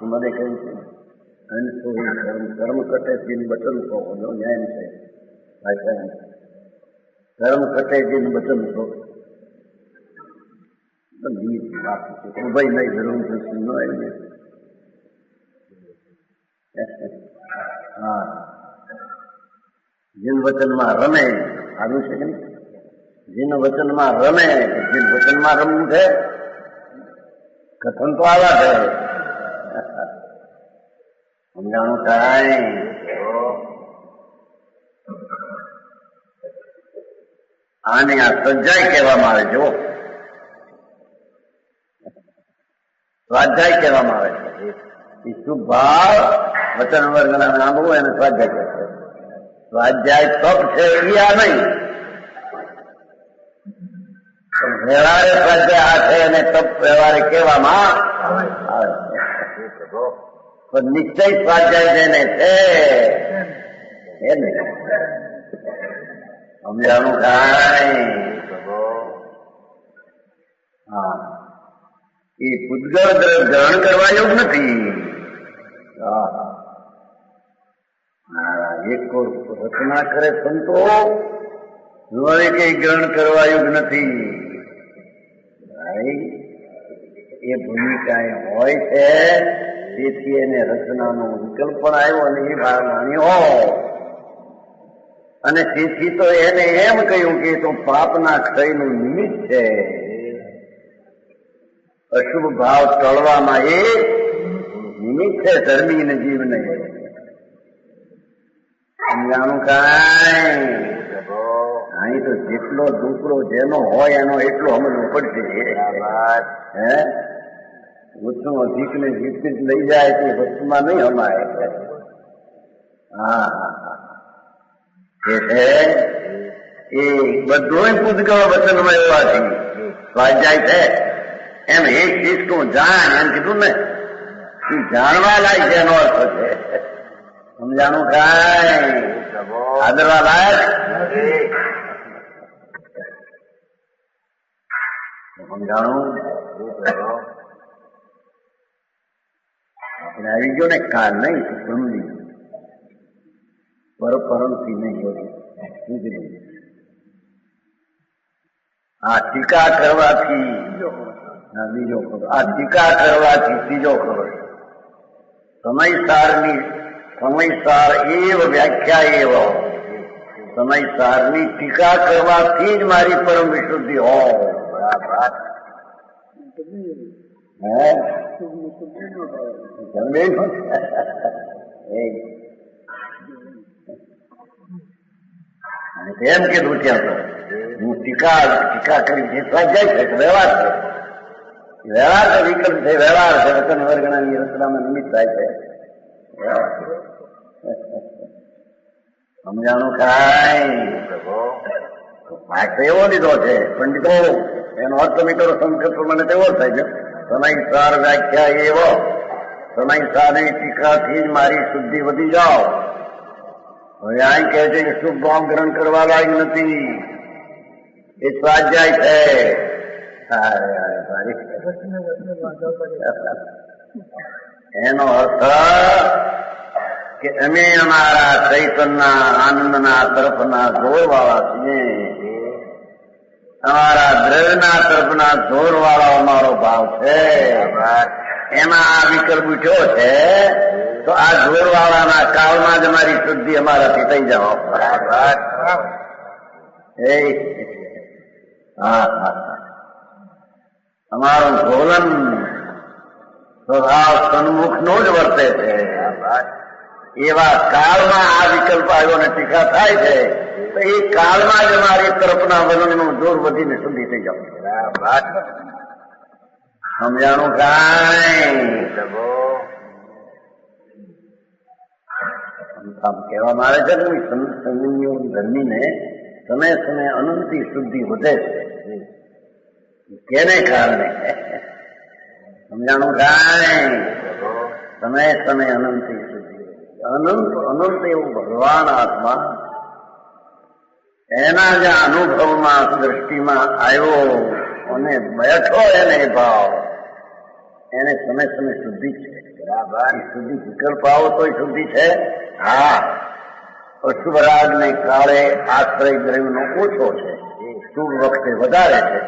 મને કહ્યું છે અને સોઈ કર્મ કટે જીન બચન સો ન્યાય છે ભાઈ સાહેબ કર્મ કટે જીન બચન સો ભાઈ નહીં જરૂર હા જીન વચનમાં રમે આવ્યું છે કે નહીં જીન વચનમાં રમે જીન વચનમાં રમવું છે કથન તો આવા છે સમજાણું કાંઈ આને આ સજ્જાય કહેવામાં આવે જો સ્વાધ્યાય કહેવામાં આવે છે એ શુભ ભાવ વચન વર્ગના નામ હોય એને સ્વાધ્યાય કહે છે સ્વાધ્યાય તપ છે એ આ નહીં વ્યવહારે સ્વાધ્યાય આ છે અને તપ વ્યવહારે કહેવામાં આવે છે પણ નિશ્ચય સ્વાધ્યાય જેને છે એ નહીં સમજાણું કાંઈ હા એ પૂતગળ ગ્રહણ કરવા યોગ નથી એક રચના કરે સંતો હવે કઈ ગ્રહણ કરવા યોગ નથી એ ભૂમિકા હોય છે તેથી એને રચનાનો વિકલ્પ પણ આવ્યો અને એ વાણી હોય અને તેથી તો એને એમ કહ્યું કે તો પાપના ક્ષયનું નિમિત્ત છે અશુભ ભાવ ટળવામાં એ નિમિત્ત છે ધર્મી ને જીવને સમજાણું કાંઈ અહીં તો જેટલો દુકડો જેનો હોય એનો એટલો સમજવો પડશે હે ઓછું અધિક ને વિપરીત લઈ જાય તે વસ્તુમાં નહીં હમાય હા છે એ બધું પૂતગળ વચનમાં એવાથી સ્વાધ્યાય છે એમ એક ચીજ તું જાણ એમ કીધું ને એ જાણવા લાયક એનો અર્થ છે સમજાણું કાંઈ આદરવા લાયક સમજાણું આપણે આવી ગયો ને કાળ નહીં સમજી પરમથી નહીં હોય શું કીધું આ ટીકા કરવાથી બીજો ખબર, આ ટીકા કરવાથી ત્રીજો ખબર. સમયસાર એવ વ્યાખ્યા એવ, સમયસારની ટીકા કરવાથી જ મારી પરમ વિશુદ્ધિ હો. બરાબર. એમ કીધું ત્યાં તો હું ટીકા કરી જાય છે વ્યવહાર છે, વ્યવહાર તો વિકલ્પ છે, વ્યવહાર છે, રતન વર્ગણાની રચનામાં નિમિત્ત થાય છે. સમજાણું કાંઈ એવો લીધો છે પંડિતો, એનો અર્થ તમે કરો સંસ્કૃત પ્રમાણે તેવો થાય છે. સમયસાર વ્યાખ્યા એવો, સમયસારની ટીકાથી જ મારી શુદ્ધિ વધી જાઓ. હવે આ કહે છે કે શુભ ભાવ ગ્રહણ કરવા લાયક નથી, એ સ્વાધ્યાય છે. એનો અર્થ કે અમે અમારા ચૈતનના આનંદના તરફના જોરવાળા છીએ, અમારા દ્રવ્યના તરફના જોરવાળો અમારો ભાવ છે. એમાં આ વિકલ્પ ઉઠ્યો છે તો આ જોરવાળાના કાળમાં જ અમારી શુદ્ધિ અમારાથી થઈ જાઓ. બરાબર. અમારું ભોલન સ્વભાવ સન્મુખ નો જ વર્તે છે. એવા કાળમાં આ વિકલ્પ આવ્યો ને ટીકા થાય છે તો એ કાળમાં જ અમારી તરફના વલણનું જોર વધીને શુદ્ધિ થઈ જાવ. સમજાણું કાંઈ? કહેવામાં આવે છે કે સંયમીઓ ધર્મીને સમય સમય અનંતી શુદ્ધિ વધે છે. કેને કારણે? સમજાણું કાંઈ? સમય સમય અનંતી શુદ્ધિ, અનંત એવું ભગવાન આત્મા એના જે અનુભવમાં દ્રષ્ટિમાં આવ્યો અને બેઠો એને ભાવ, એને સમય સમય શુદ્ધિ છે. બરાબર. શુદ્ધિ વિકલ્પ આવો તોય શુદ્ધિ છે. હા, અશુભરાગ ને કાળે આશ્રય દ્રવ્યનો ઓછો છે, શુભ વખતે વધારે છે,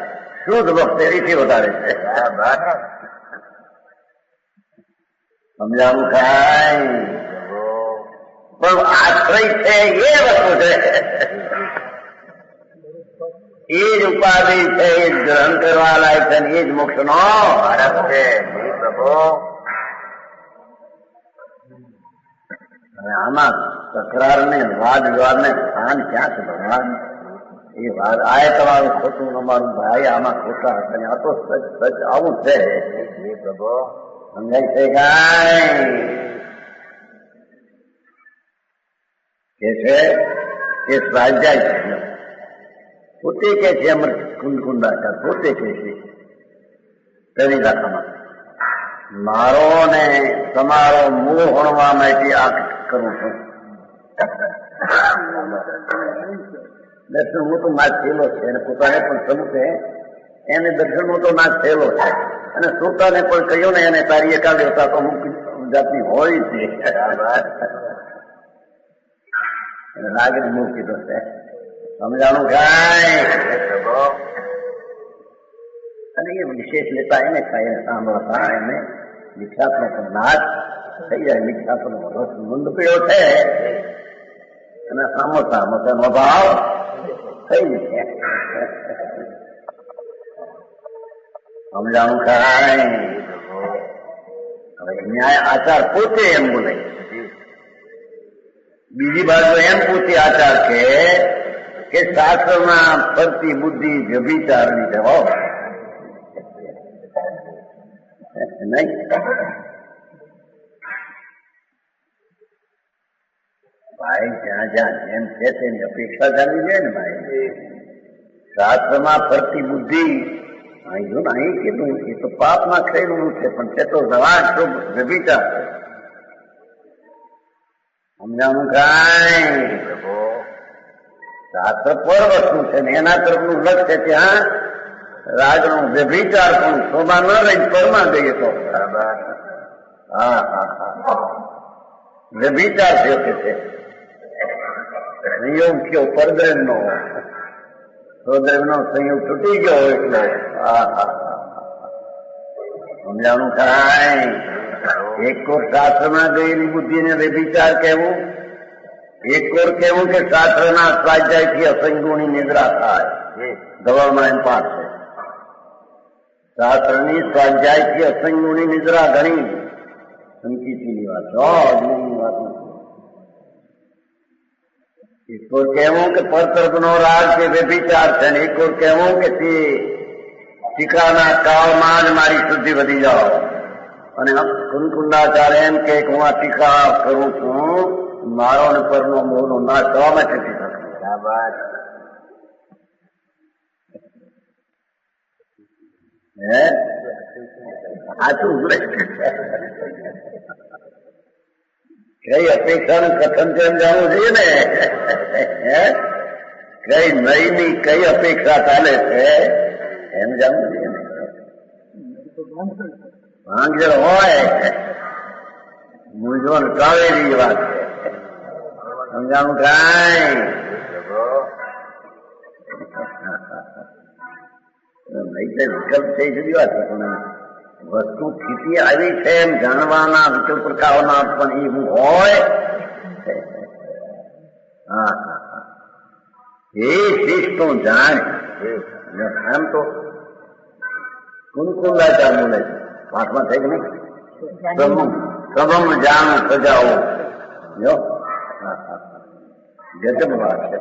શુદ્ધ વખતે એથી વધારે છે. બરાબર. સમજાવું કાંઈ? પણ આશ્રય છે એ વસ્તુ છે, એ જ ઉપાધિ છે, એ જ ગ્રહણ કરવા લાયક છે, એ જ મોક્ષ નો માર્ગ છે. આમાં તકરાર ને વાદ વિવાદ ને સ્થાન ક્યાં છે ભગવાન? એ વાત આ તમારું ખોટું, અમારું ભાઈ આમાં ખોટા હતા, આ તો સચ સચ આવું છે. સમજાય છે કાંઈ? કે છે એ સ્વાધ્યાય છે. પોતે કે છે અમર કુંડકુંડાચાર, પોતે કે છે તેની દાખામાં મારો ને તમારો મોહ હોણવા માટે આ કરું છું. દર્શન હું તો માર્ગ થયેલો છે, અને પોતાને પણ સમજે એને દર્શન હું તો માર્ગ થયેલો છે, અને શ્રોતાને પણ કહ્યું ને એને તારી એકાગ્રતા તો અમુક જાતની હોય છે. લાગણી મૂકી કીધો છે. સમજાણું કાંઈ? અને એ વિશેષ લેતા એને કાંઈ સાંભળતા એને વિખ્યાતનો પણ નાશ થઈ જાય, વિખ્યાતનો રસ મંદ પીડ્યો છે અને સાંભળતા મતનો ભાવ થઈ જાય. સમજાણું કાંઈ? હવે ન્યાય આચાર પોતે એમ બોલે, બીજી બાજુ એમ પૂછી આચાર કે શાસ્ત્રમાં ફરતી બુદ્ધિ વ્યભિચારની જવાબ નહીં. ભાઈ જ્યાં જ્યાં જેમ છે તેની અપેક્ષા જાણવી જોઈએ ને ભાઈ. શાસ્ત્રમાં ફરતી બુદ્ધિ અહીં કીધું એ તો પાપમાં થયેલું છે, પણ તે તો જવાન શુભ વ્યભિચાર છે. સમજાણું કાંઈ? શાસ્ત્ર પર વસ્તુ છે ને એના તરફનું લક્ષ્ય ત્યાં રાજનો વ્યભિચાર પણ શોભા ન રહી પરમાં ગઈએ તો બરાબર. હા હા હા, વ્યભિચાર થયો કે છે સંયોગ થયો પરદ્રવ્ય નો. સ્વદ્રવ્યનો સંયોગ તૂટી ગયો એટલે સમજાણું થાય. એક કોર શાસ્ત્રમાં ગયેલી બુદ્ધિને વ્યભિચાર કહેવું, એક કોર કહેવું કે શાસ્ત્રના સ્વાધ્યાયથી અસંગુણી નિદ્રા થાય. ગવર્માં એમ પાઠ છે, શાસ્ત્રની સ્વાધ્યાયથી અસંગુણી નિદ્રા ઘણી સંકીર્તિની વાત છે, અજ્ઞાનની વાત નથી. એક કોર કહેવું કે પરતર્પનો રાગ કે વ્યભિચાર છે, ને એક કોર કહેવું કે તે ટીકાના કાળમાં જ મારી શુદ્ધિ વધી જાઓ. અને કુંકુંડાચાર્ય એમ કે હું આ ટીકા કરું છું, મારો ને પરનો મોહનો નાશ થવા માટે ટીકા કરું. હે સાચું કઈ અપેક્ષાનું કથન તેમ જાણવું જોઈએ ને. કઈ નઈની કઈ અપેક્ષા ચાલે છે એમ જાણવું જોઈએ ને. ભાંગજળ હોય મૂંઝવણ કાવેરી વાત છે. સમજાણું કાંઈ વિકલ્પ છે જુદી વાત છે, પણ વસ્તુ સ્થિતિ આવી છે એમ જાણવાના વિકલ્પ પ્રકારના પણ એવું હોય. એ શિસ્તો જાણ એમ તો કુંકુંદાચાર બોલે છે પાઠમાં થઈ કે નહીં, સબમ જાણ સજાઓ. જો ગજબ વાત છે.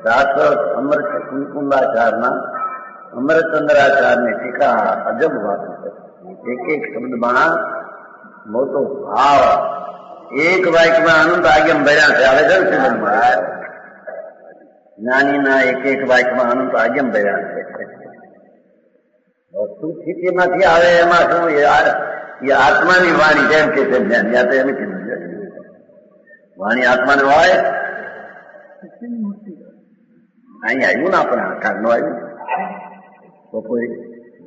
શાસ્ત્ર અમૃત કુંકુંદાચારના અમરચંદ્રાચાર્યની ટીકા અજબ વાત છે. એક એક શબ્દમાં મોટો ભાવ, એક વાક્યમાં આનંદ આગેમ ભર્યા છે. આવે છે ને શબ્દમાં જ્ઞાનીના એક એક વાક્યમાં આનંદ આગેમ ભર્યા છે. વસ્તુ સ્થિતિમાંથી આવે એમાં શું યાર, એ આત્માની વાણી જેમ કે છે જ્ઞાન, યા તો એમ કીધું છે વાણી આત્માને હોય. અહીં આવ્યું ને આપણે આકાર નો આવ્યું તો કોઈ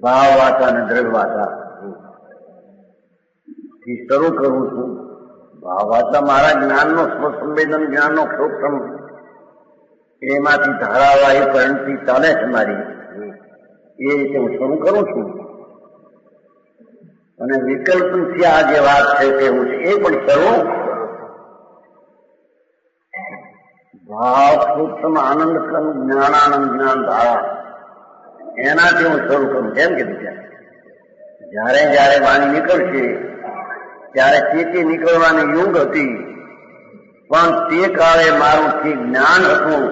ભાવ વાતા અને દ્રવ્ય વાતા થી શરૂ કરું છું. ભાવ વાતા મારા જ્ઞાનનો સ્વસંવેદન જ્ઞાનનો ક્ષોત્રમ, એમાંથી ધારાવાહી પરિણતિ ચાલે છે મારી, એ રીતે હું શરૂ કરું છું. અને વિકલ્પથી આ જે વાત છે તે હું એ પણ શરૂ ભાવ સૂક્ષ્મ આનંદ જ્ઞાનાનંદ જ્ઞાન ધારા એનાથી હું શરૂ કરું. કેમ કીધું ત્યાં જયારે જયારે વાણી નીકળશે ત્યારે ચેતી નીકળવાની યુગ હતી, પણ તે કાળે મારું જે જ્ઞાન હતું,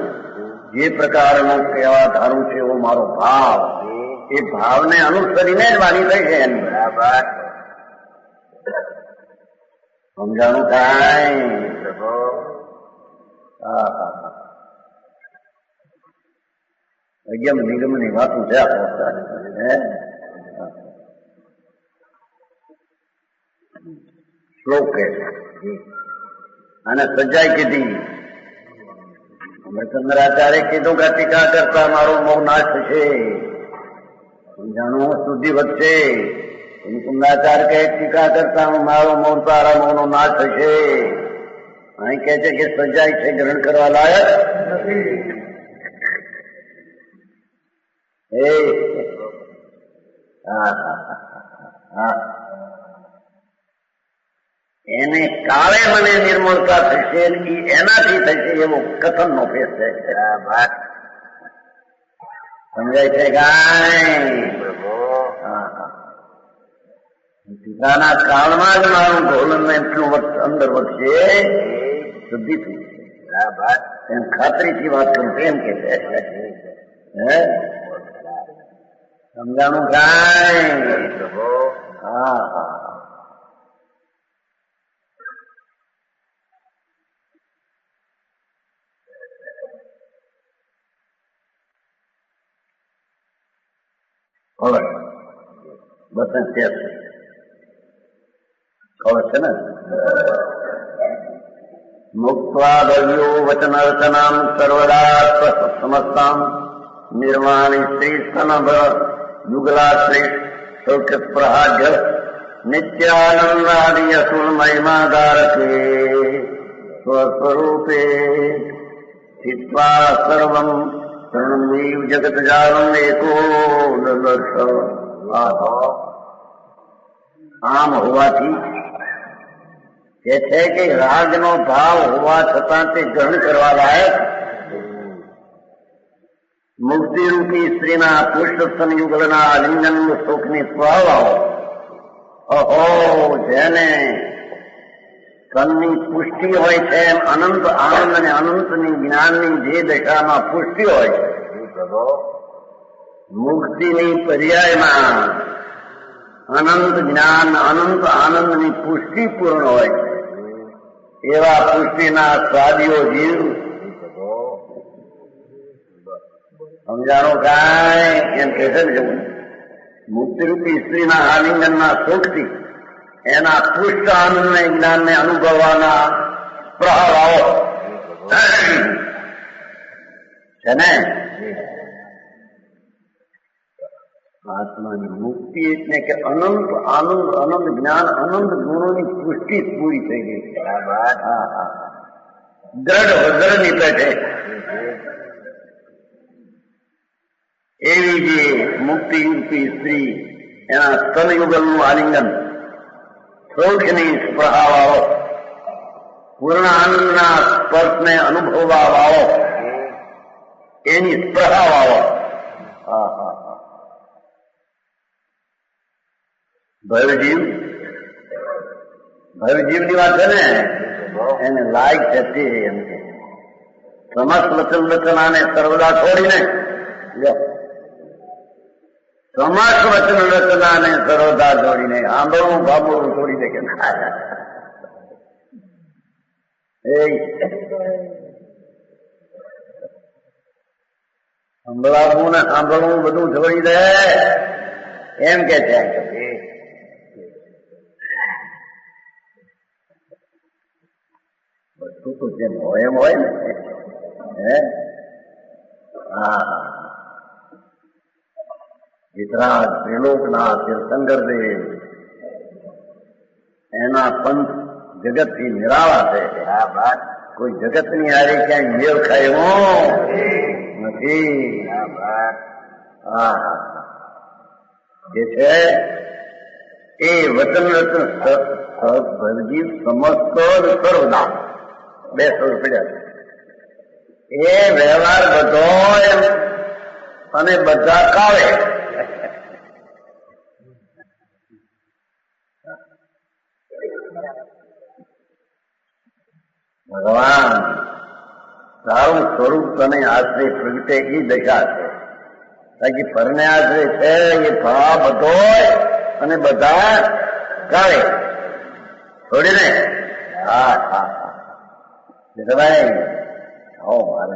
જે પ્રકારનું કહેવા ધારું છે એવો મારો ભાવ, એ ભાવને અનુસરીને જ વાણી થઈ છે એની. બરાબર સમજાણું કાંઈ? અગમ નિગમની વાતું છે આ શ્લોક કે અને સજાઈ કીધી. અમરચંદ્રાચાર્ય કીધું કે ટીકા કરતા મારો મોહ નાશ થશે, સમજાણું શુદ્ધિ વધશે. કુંદાચાર્ય કે ટીકા કરતા મારો મોહ તારા મોહનો નાશ થશે. અહીં કે છે કે સજાઈ છે ગ્રહણ કરવા લાયક નથી. એને કાળે મને નિર્મળતા થશે એનાથી થશે એવો કથન નો ફેર છે. સમજાય છે કાંઈ? ટીકાના કાળમાં જ મારું ઢોલન એટલું અંદર વધશે, શુદ્ધિ થઈ છે. એમ ખાતરીથી વાત કરું એમ કે છે. સમજાણું કાંઈ? હા હા હવે બસ છે ને મુક્ત્વા દ્રવ્યો વચનર્ચનામ સર્વદા સમસ્તામ નિર્માણી શ્રી સ્તનભ યુગલા શ્રી સૌખ્ય પ્રહાજ્ય નિત્યાનંદાદિ અસુર મહિમા ધારકે સ્વસ્વરૂપે સ્થિત્વા સર્વં તૃણમેવ જગત જાણમ એકો દર્શ. આમ હોવાથી કે છે કે રાગનો ભાવ હોવા છતાં તે ગ્રહણ કરવા લાયક મુક્તિરૂપી સ્ત્રીના પુષ્પ સંયુગલના આલિંગન સુખની સ્વભાવ અહો જેને તનની પુષ્ટિ હોય છે એમ અનંત આનંદ અને અનંતની જ્ઞાનની જે દશામાં પુષ્ટિ હોય છે મુક્તિની પર્યાયમાં અનંત જ્ઞાન અનંત આનંદની પુષ્ટિ પૂર્ણ હોય છે એવા પુષ્ટિના સ્વાદીઓ જીવ સમજાણો કાંઈ એમ કહે છે ને મુક્તિરૂપી સ્ત્રીના આલિંગનના સુખથી એના પુષ્ટ આનંદને જ્ઞાનને અનુભવવાના પ્રભાવો છે ને આત્માની મુક્તિ એટલે કે અનંત આનંદ અનંત જ્ઞાન અનંત ગુણોની પુષ્ટિ પૂરી થઈ ગઈ છે. દ્રઢ વજ્રની પેઠે એવી જે મુક્તિ રૂપી સ્ત્રી એના સ્તનયુગલનું આલિંગન સૌખ્યની સ્પૃહા વાળો પૂર્ણ આનંદના સ્પર્શને અનુભવવા વાળો એની સ્પૃહા વાળો ભવજીવની વાત છે ને એને લાયક છે તે એમ કે સમસ્ત વચન રચનાને સર્વદા છોડીને સમસ્ત વચન રચનાને સર્વદા જોડીને આંબળું ભાંબળું છોડી દે કે સંભળાવું ને સાંભળવું બધું છોડી દે એમ કે છે. બધું તો જેમ હોય એમ હોય ને વિતરાગ ત્રિલોકના તીર્થંકર દેવ એના પંથ જગત થી નિરાળા છે. કોઈ જગત ની હારે ક્યાંય મેળ ખાય એવો નથી. જે છે એ વચન રચન ભરજીવ સમસ્ત સર્વદા બે સ્વર પડ્યા છે. એ વ્યવહાર બધો અને બધા કાળે ભગવાન સારું સ્વરૂપ તને આશ્રય પ્રગટે એ દશા છે. બાકી પરને આશ્રય છે એ ભાવ બધો અને બધા કાળે છોડીને ભાઈ આવો મારે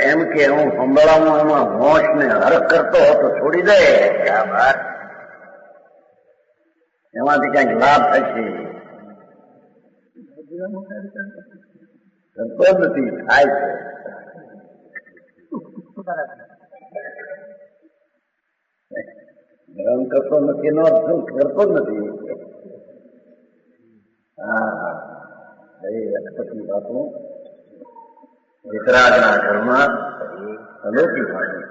એમ કે હું સંભળાવું એમાં હોશ ને હરખ કરતો હતો છોડી દે એમાંથી કઈક લાભ થશે. કરતો જ નથી થાય છે. ગ્રહણ કરતો નથી એનો અર્થ કરતો જ નથી. અક્ષપતિ બાપુ વિતરાગના ઘરમાં અલોકી ભાઈ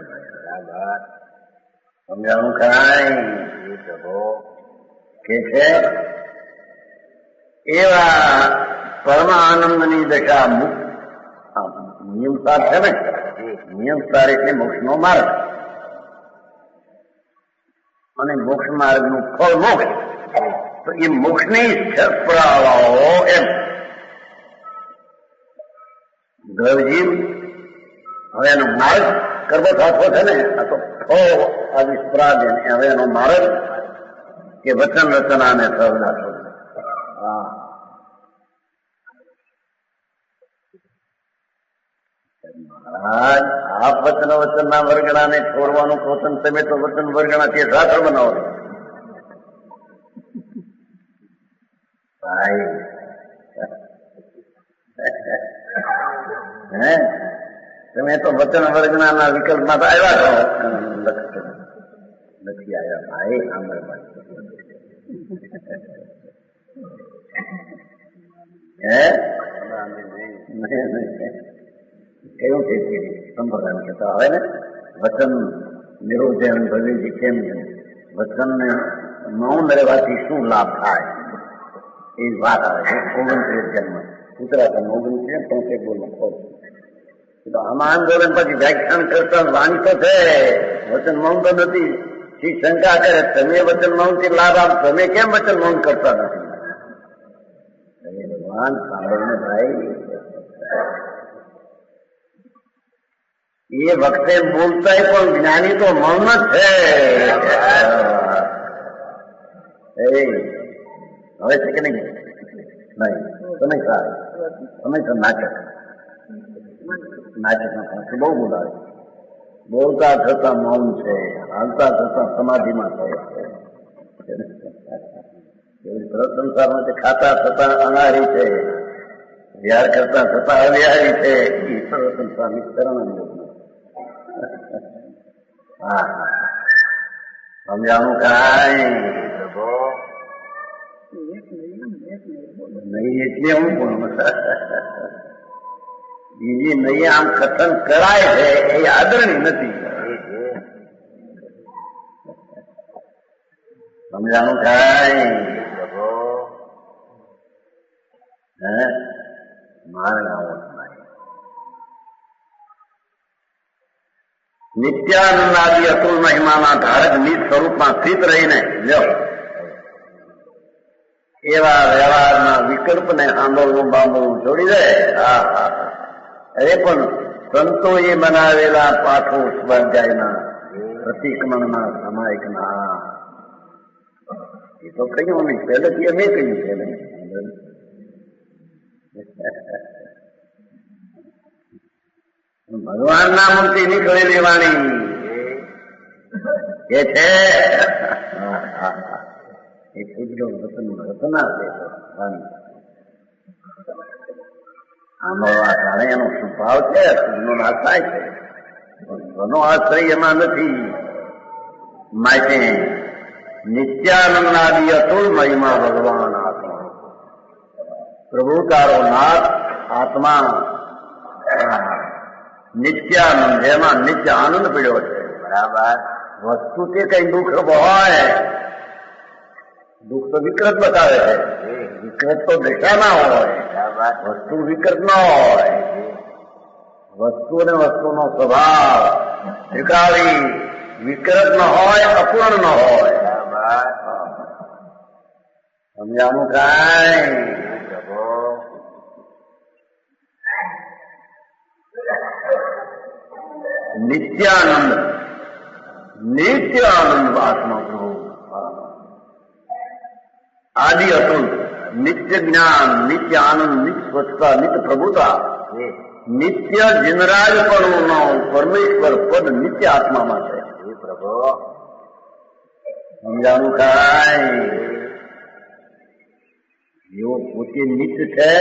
સમજાણું કાંઈ કે છે એવા પરમ આનંદની દશા નિયમસાર છે ને. નિયમસાર એટલે મોક્ષનો માર્ગ અને મોક્ષ માર્ગનું ફળ મોક્ષ. તો એ મોક્ષની સ્પૃહાઓ એમ દ્રવજીવ હવે એનો માર્ગ કરવો થતો છે ને. આ તો ફળ આવી સ્પૃહા હવે એનો માર્ગ કે વચન રચનાને સર્વદા છોડે. મહારાજ આપ વચનના વર્ગણાને છોડવાનું પોતન તમે તો વચન વર્ગણાથી રાત્ર બનાવો ભાઈ. તમે તો વચન વર્ગના વિકલ્પમાં તો આવ્યા છો, નથી આવ્યા ભાઈ. આંબળમાં હે કયું કે સંપ્રદાય કહેતા આવે ને વચન નિરોધન ભગવજી કેમ છે, વચનને મૌન રહેવાથી શું લાભ થાય એ વાત આવે છે. 29 જન્મ ઉત્તરાખંડ 29 બોલમાં ખોલ તો આમાં આંદોલન પછી વ્યાખ્યાન કરતા વાણી તો છે, વચન મૌન તો નથી. શી શંકા કરે તમે વચન મૌન થી લાભ આપ, તમે કેમ વચન મૌન કરતા નથી? ભગવાન સાંભળને ભાઈ, એ વખતે બોલતા પણ જ્ઞાની તો મૌન જ છે. હવે છે કે નહીં? નહીં તમે નાટક બહુ બોલાવે, બોલતા થતા મૌન છે, હાલતા થતા સમાધિમાં છે. સંસારમાં ખાતા થતા અનારી છે, વિહાર કરતા થતા અવિહારી છે. એ સર્વ સંસારની શરણ હા સમજાણું કાંઈ નહીં એટલે હું પણ બીજી નહીં આમ કથન કરાય છે એ આદરણી નથી. સમજાણું કાંઈ હે મારણા નિત્યાનંદાદી અતુલ મહિમાના ધારક નિજ સ્વરૂપમાં સ્થિત રહીને એવા વ્યવહારના વિકલ્પને આંદોલન બાંબોલું છોડી દે. અરે પણ સંતોએ બનાવેલા પાઠો સ્વાધ્યાયના પ્રતિક્રમણના સમાયકના એ તો કહ્યું નહીં, પહેલેથી અમે કહ્યું છે. ભગવાનના મુખથી નીકળેલી વાણી એ છે એ પૂજ્ય વતન રચના છે. આંબળવા કારણે એનો સ્વભાવ છે, સુખનો નાશ થાય છે, ઘણો આશ્રય એમાં નથી. માટે નિત્યાનંદાદી અતુલ મહિમા ભગવાન આત્મા પ્રભુ તારો નાથ આત્મા નિત્યાનંદ, જેમાં નિત્ય આનંદ પડ્યો છે. બરાબર. વસ્તુ તે કઈ દુઃખ હોય, દુઃખ તો વિકૃત બતાવે છે, વિકૃત તો દિશામાં હોય, વસ્તુ વિકૃત ન હોય. વસ્તુ અને વસ્તુનો સ્વભાવ ત્રિકાળી વિકૃત ન હોય, અપૂર્ણ ન હોય. સમજાનું કાંઈ નિત્યાનંદ, નિત્ય આનંદ આત્મા પ્રભુ આદિ અતુલ, નિત્ય જ્ઞાન, નિત્ય આનંદ, નિત્ય સ્વચ્છતા, નિત્ય પ્રભુતા, નિત્ય જનરાજપણુનો પરમેશ્વર પદ નિત્ય આત્મામાં છે. પ્રભુ સમજાનું કાંઈ એવો પોતે નિત્ય છે,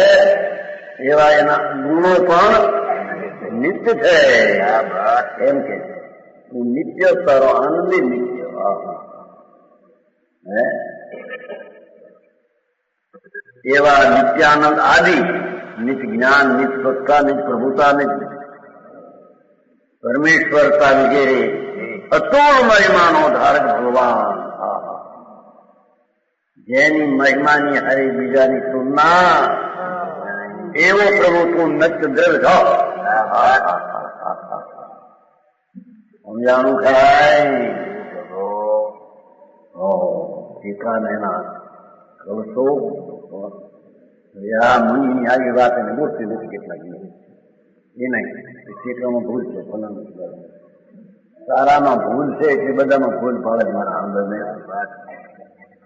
એવા એના ગુણો પણ નિત્ય છે. એમ કે તું નિત્ય, તારો આનંદી નિત્ય. એવા નિત્યાનંદ આદિ, નિત્ય જ્ઞાન, નિત્ય સ્વચ્છતા, નિત્ય પ્રભુતા, નિત્ય પરમેશ્વરતા વગેરે અતુલ મહિમાનો ધારક ભગવાન, જેની મહિમાની હારી બીજાની તુલના, એવો પ્રભુ તું નત્ય દ્રવ છો. સમજાણું ખાય ટીકા એના કહશો મુનિની આવી વાત એને બોલતી નથી. કેટલાક એ નહીં, ટીકામાં ભૂલ છે, સારામાં ભૂલ છે એટલે બધામાં ભૂલ પાડે. મારા આંદોલન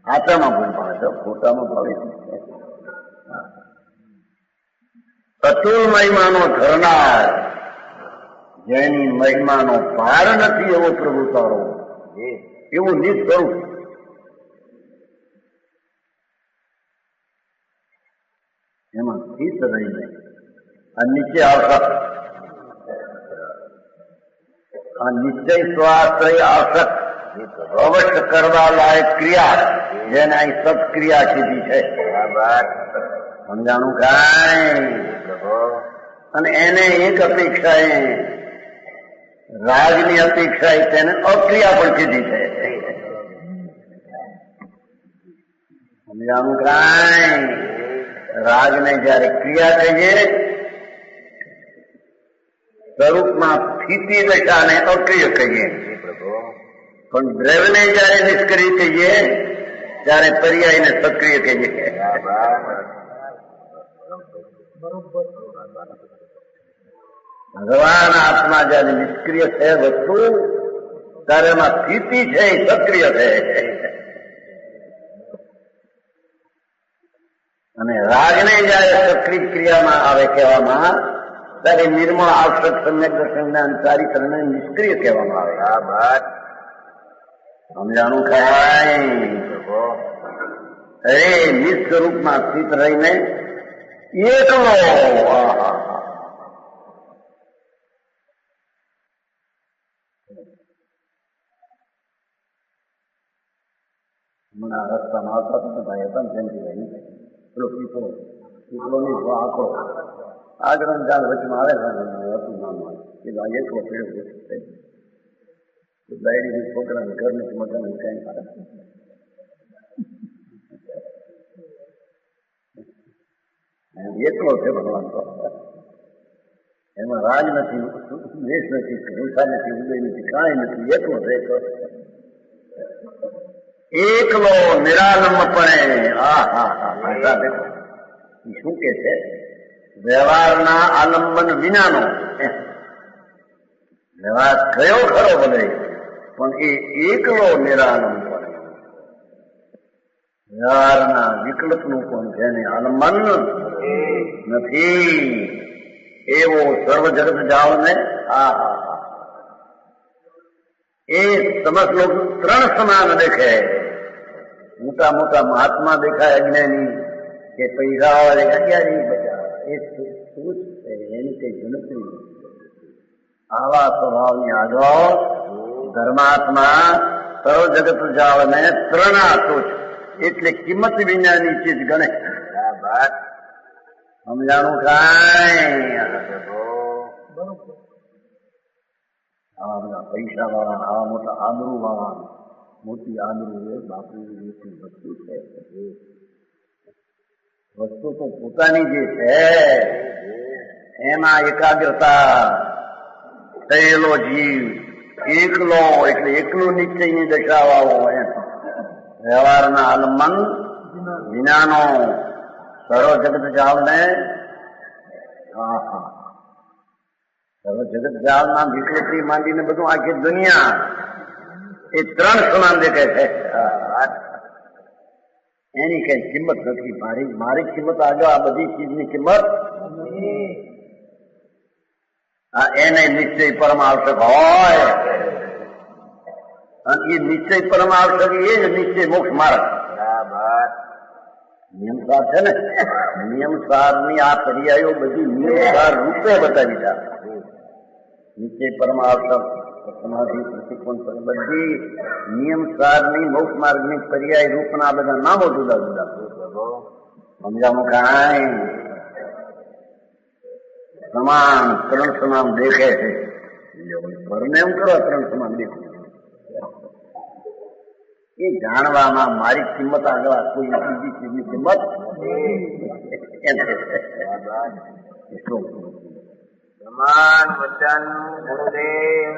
આચામાં ભૂલ પાડે છે, ખોટામાં પાડે છે. અતુલ મહિમાનો ધરનાર, જેની મહિમાનો પાર નથી એવો પ્રભુ તારો, એવું નિજ સ્વરૂપ. એમાં સ્થિત રહીને આ નીચે આવતા આ નિશ્ચય સ્વાશ્રય આસક્ત જી પ્રભુ અવશ્ય કરવા લાયક ક્રિયા જેને અહીં સત્ક્રિયા કીધી છે. બરાબર સમજાણું કાંઈ? જી પ્રભુ અને એને એક અપેક્ષા એ રાજની અપેક્ષા એ તેને અક્રિયા પણ કીધી છે. સમજાણું કાંઈ? રાજને જયારે ક્રિયા કહીએ સ્વરૂપમાં સ્થિતિ દશાને અક્રિય કહીએ, જી પ્રભુ પણ દ્રવ્યને જયારે નિષ્ક્રિય કહીએ ત્યારે પર્યાયને સક્રિય કહીએ. ભગવાન આત્મા જયારે નિષ્ક્રિય છે વસ્તુ ત્યારે એમાં સ્થિતિ છે એ સક્રિય છે. અને રાગને જયારે સક્રિય ક્રિયામાં આવે કહેવામાં ત્યારે નિર્મળ આવશ્યક સમ્યક દર્શન જ્ઞાન ચારિત્રને નિષ્ક્રિય કહેવામાં આવે. બરાબર સમજાણું કાંઈ? પ્રભુ અરે નિસ્વરૂપમાં સ્થિત રહીને એકલો હમણાં રસ્તામાં આવતા હતા ભાઈ હતા ને તેમથી રહી પેલો પીપળો ની આંકડો આગળ ચાલ વચમાં આવે છે હતું નામમાં કે ભાઈ એકલો પીડ્યો છે ડાયરી છોકરાને ઘરની મકાન કઈ એકલો છે ભગવાન તો એમાં રાજ નથી, દેશ નથી, હિંસા નથી, ઉદય નથી, કાંઈ નથી, એકલો છે. એકલો નિરાલંબપણે શું કે છે? વ્યવહારના આલંબન વિનાનો વ્યવહાર કયો ખરો બધે પણ એ એકલો નિરાલંબપણે વ્યવહારના વિકલ્પનું પણ જેને આલંબન નથી એવો સર્વ જગત જાવને એ સમસ્ત લોક ત્રણ સમાન દેખે. મોટા મોટા મહાત્મા દેખાય અજ્ઞાની કે પૈસા વાળે અગિયારી બધા એ શું છે એની કઈ ગણતરી નથી. આવા સ્વભાવની આગળ ધર્માત્મા સર્વ જગત જાવને ત્રણા તુચ્છ એટલે કિંમત વિનાની ચીજ ગણે. બરાબર સમજાણું કાંઈ? આવા બધા પૈસા વાળા, આવા મોટા આબરૂ વાળા, મોટી આબરૂ એ બાપુની વસ્તુ છે. વસ્તુ તો પોતાની જે છે એમાં એકાગ્રતા થયેલો જીવ એકલો એટલે એકલું નિશ્ચયની દશા વાળો એમ વ્યવહારના આલંબન વિનાનો સર્વ જગત જાવને સર્વ જગત જાવના વિકૃતિ માંડીને બધું આખી દુનિયા એ ત્રણ સમાન દેખાય છે. એની કઈ કિંમત નથી. મારી કિંમત આગળ આ બધી ચીજની કિંમત એને નિશ્ચય પરમ આવશ્યક હોય અને એ નિશ્ચય પરમ આવશ્યક એ જ નિશ્ચય મોક્ષ માર્ગ. બરાબર નિયમસાર છે ને, નિયમસારની આ પર્યાયો બધી નિયમસાર રૂપે બતાવી દીધા. નિશ્ચય પરમ આવશ્યક સમાધિ પ્રતિકોણ બધી નિયમસારની મોક્ષ માર્ગની પર્યાય રૂપના બધા નામો જુદા જુદા. સમજાવું કાંઈ? સમાન ત્રણ સમાન દેખે છે. ઘરને એમ કરો ત્રણ સમાન દેખું એ જાણવામાં મારી કિંમત આગળ કોઈ બીજી ચીજની કિંમત એમ છે. સમાન વચન ગુરુદેવ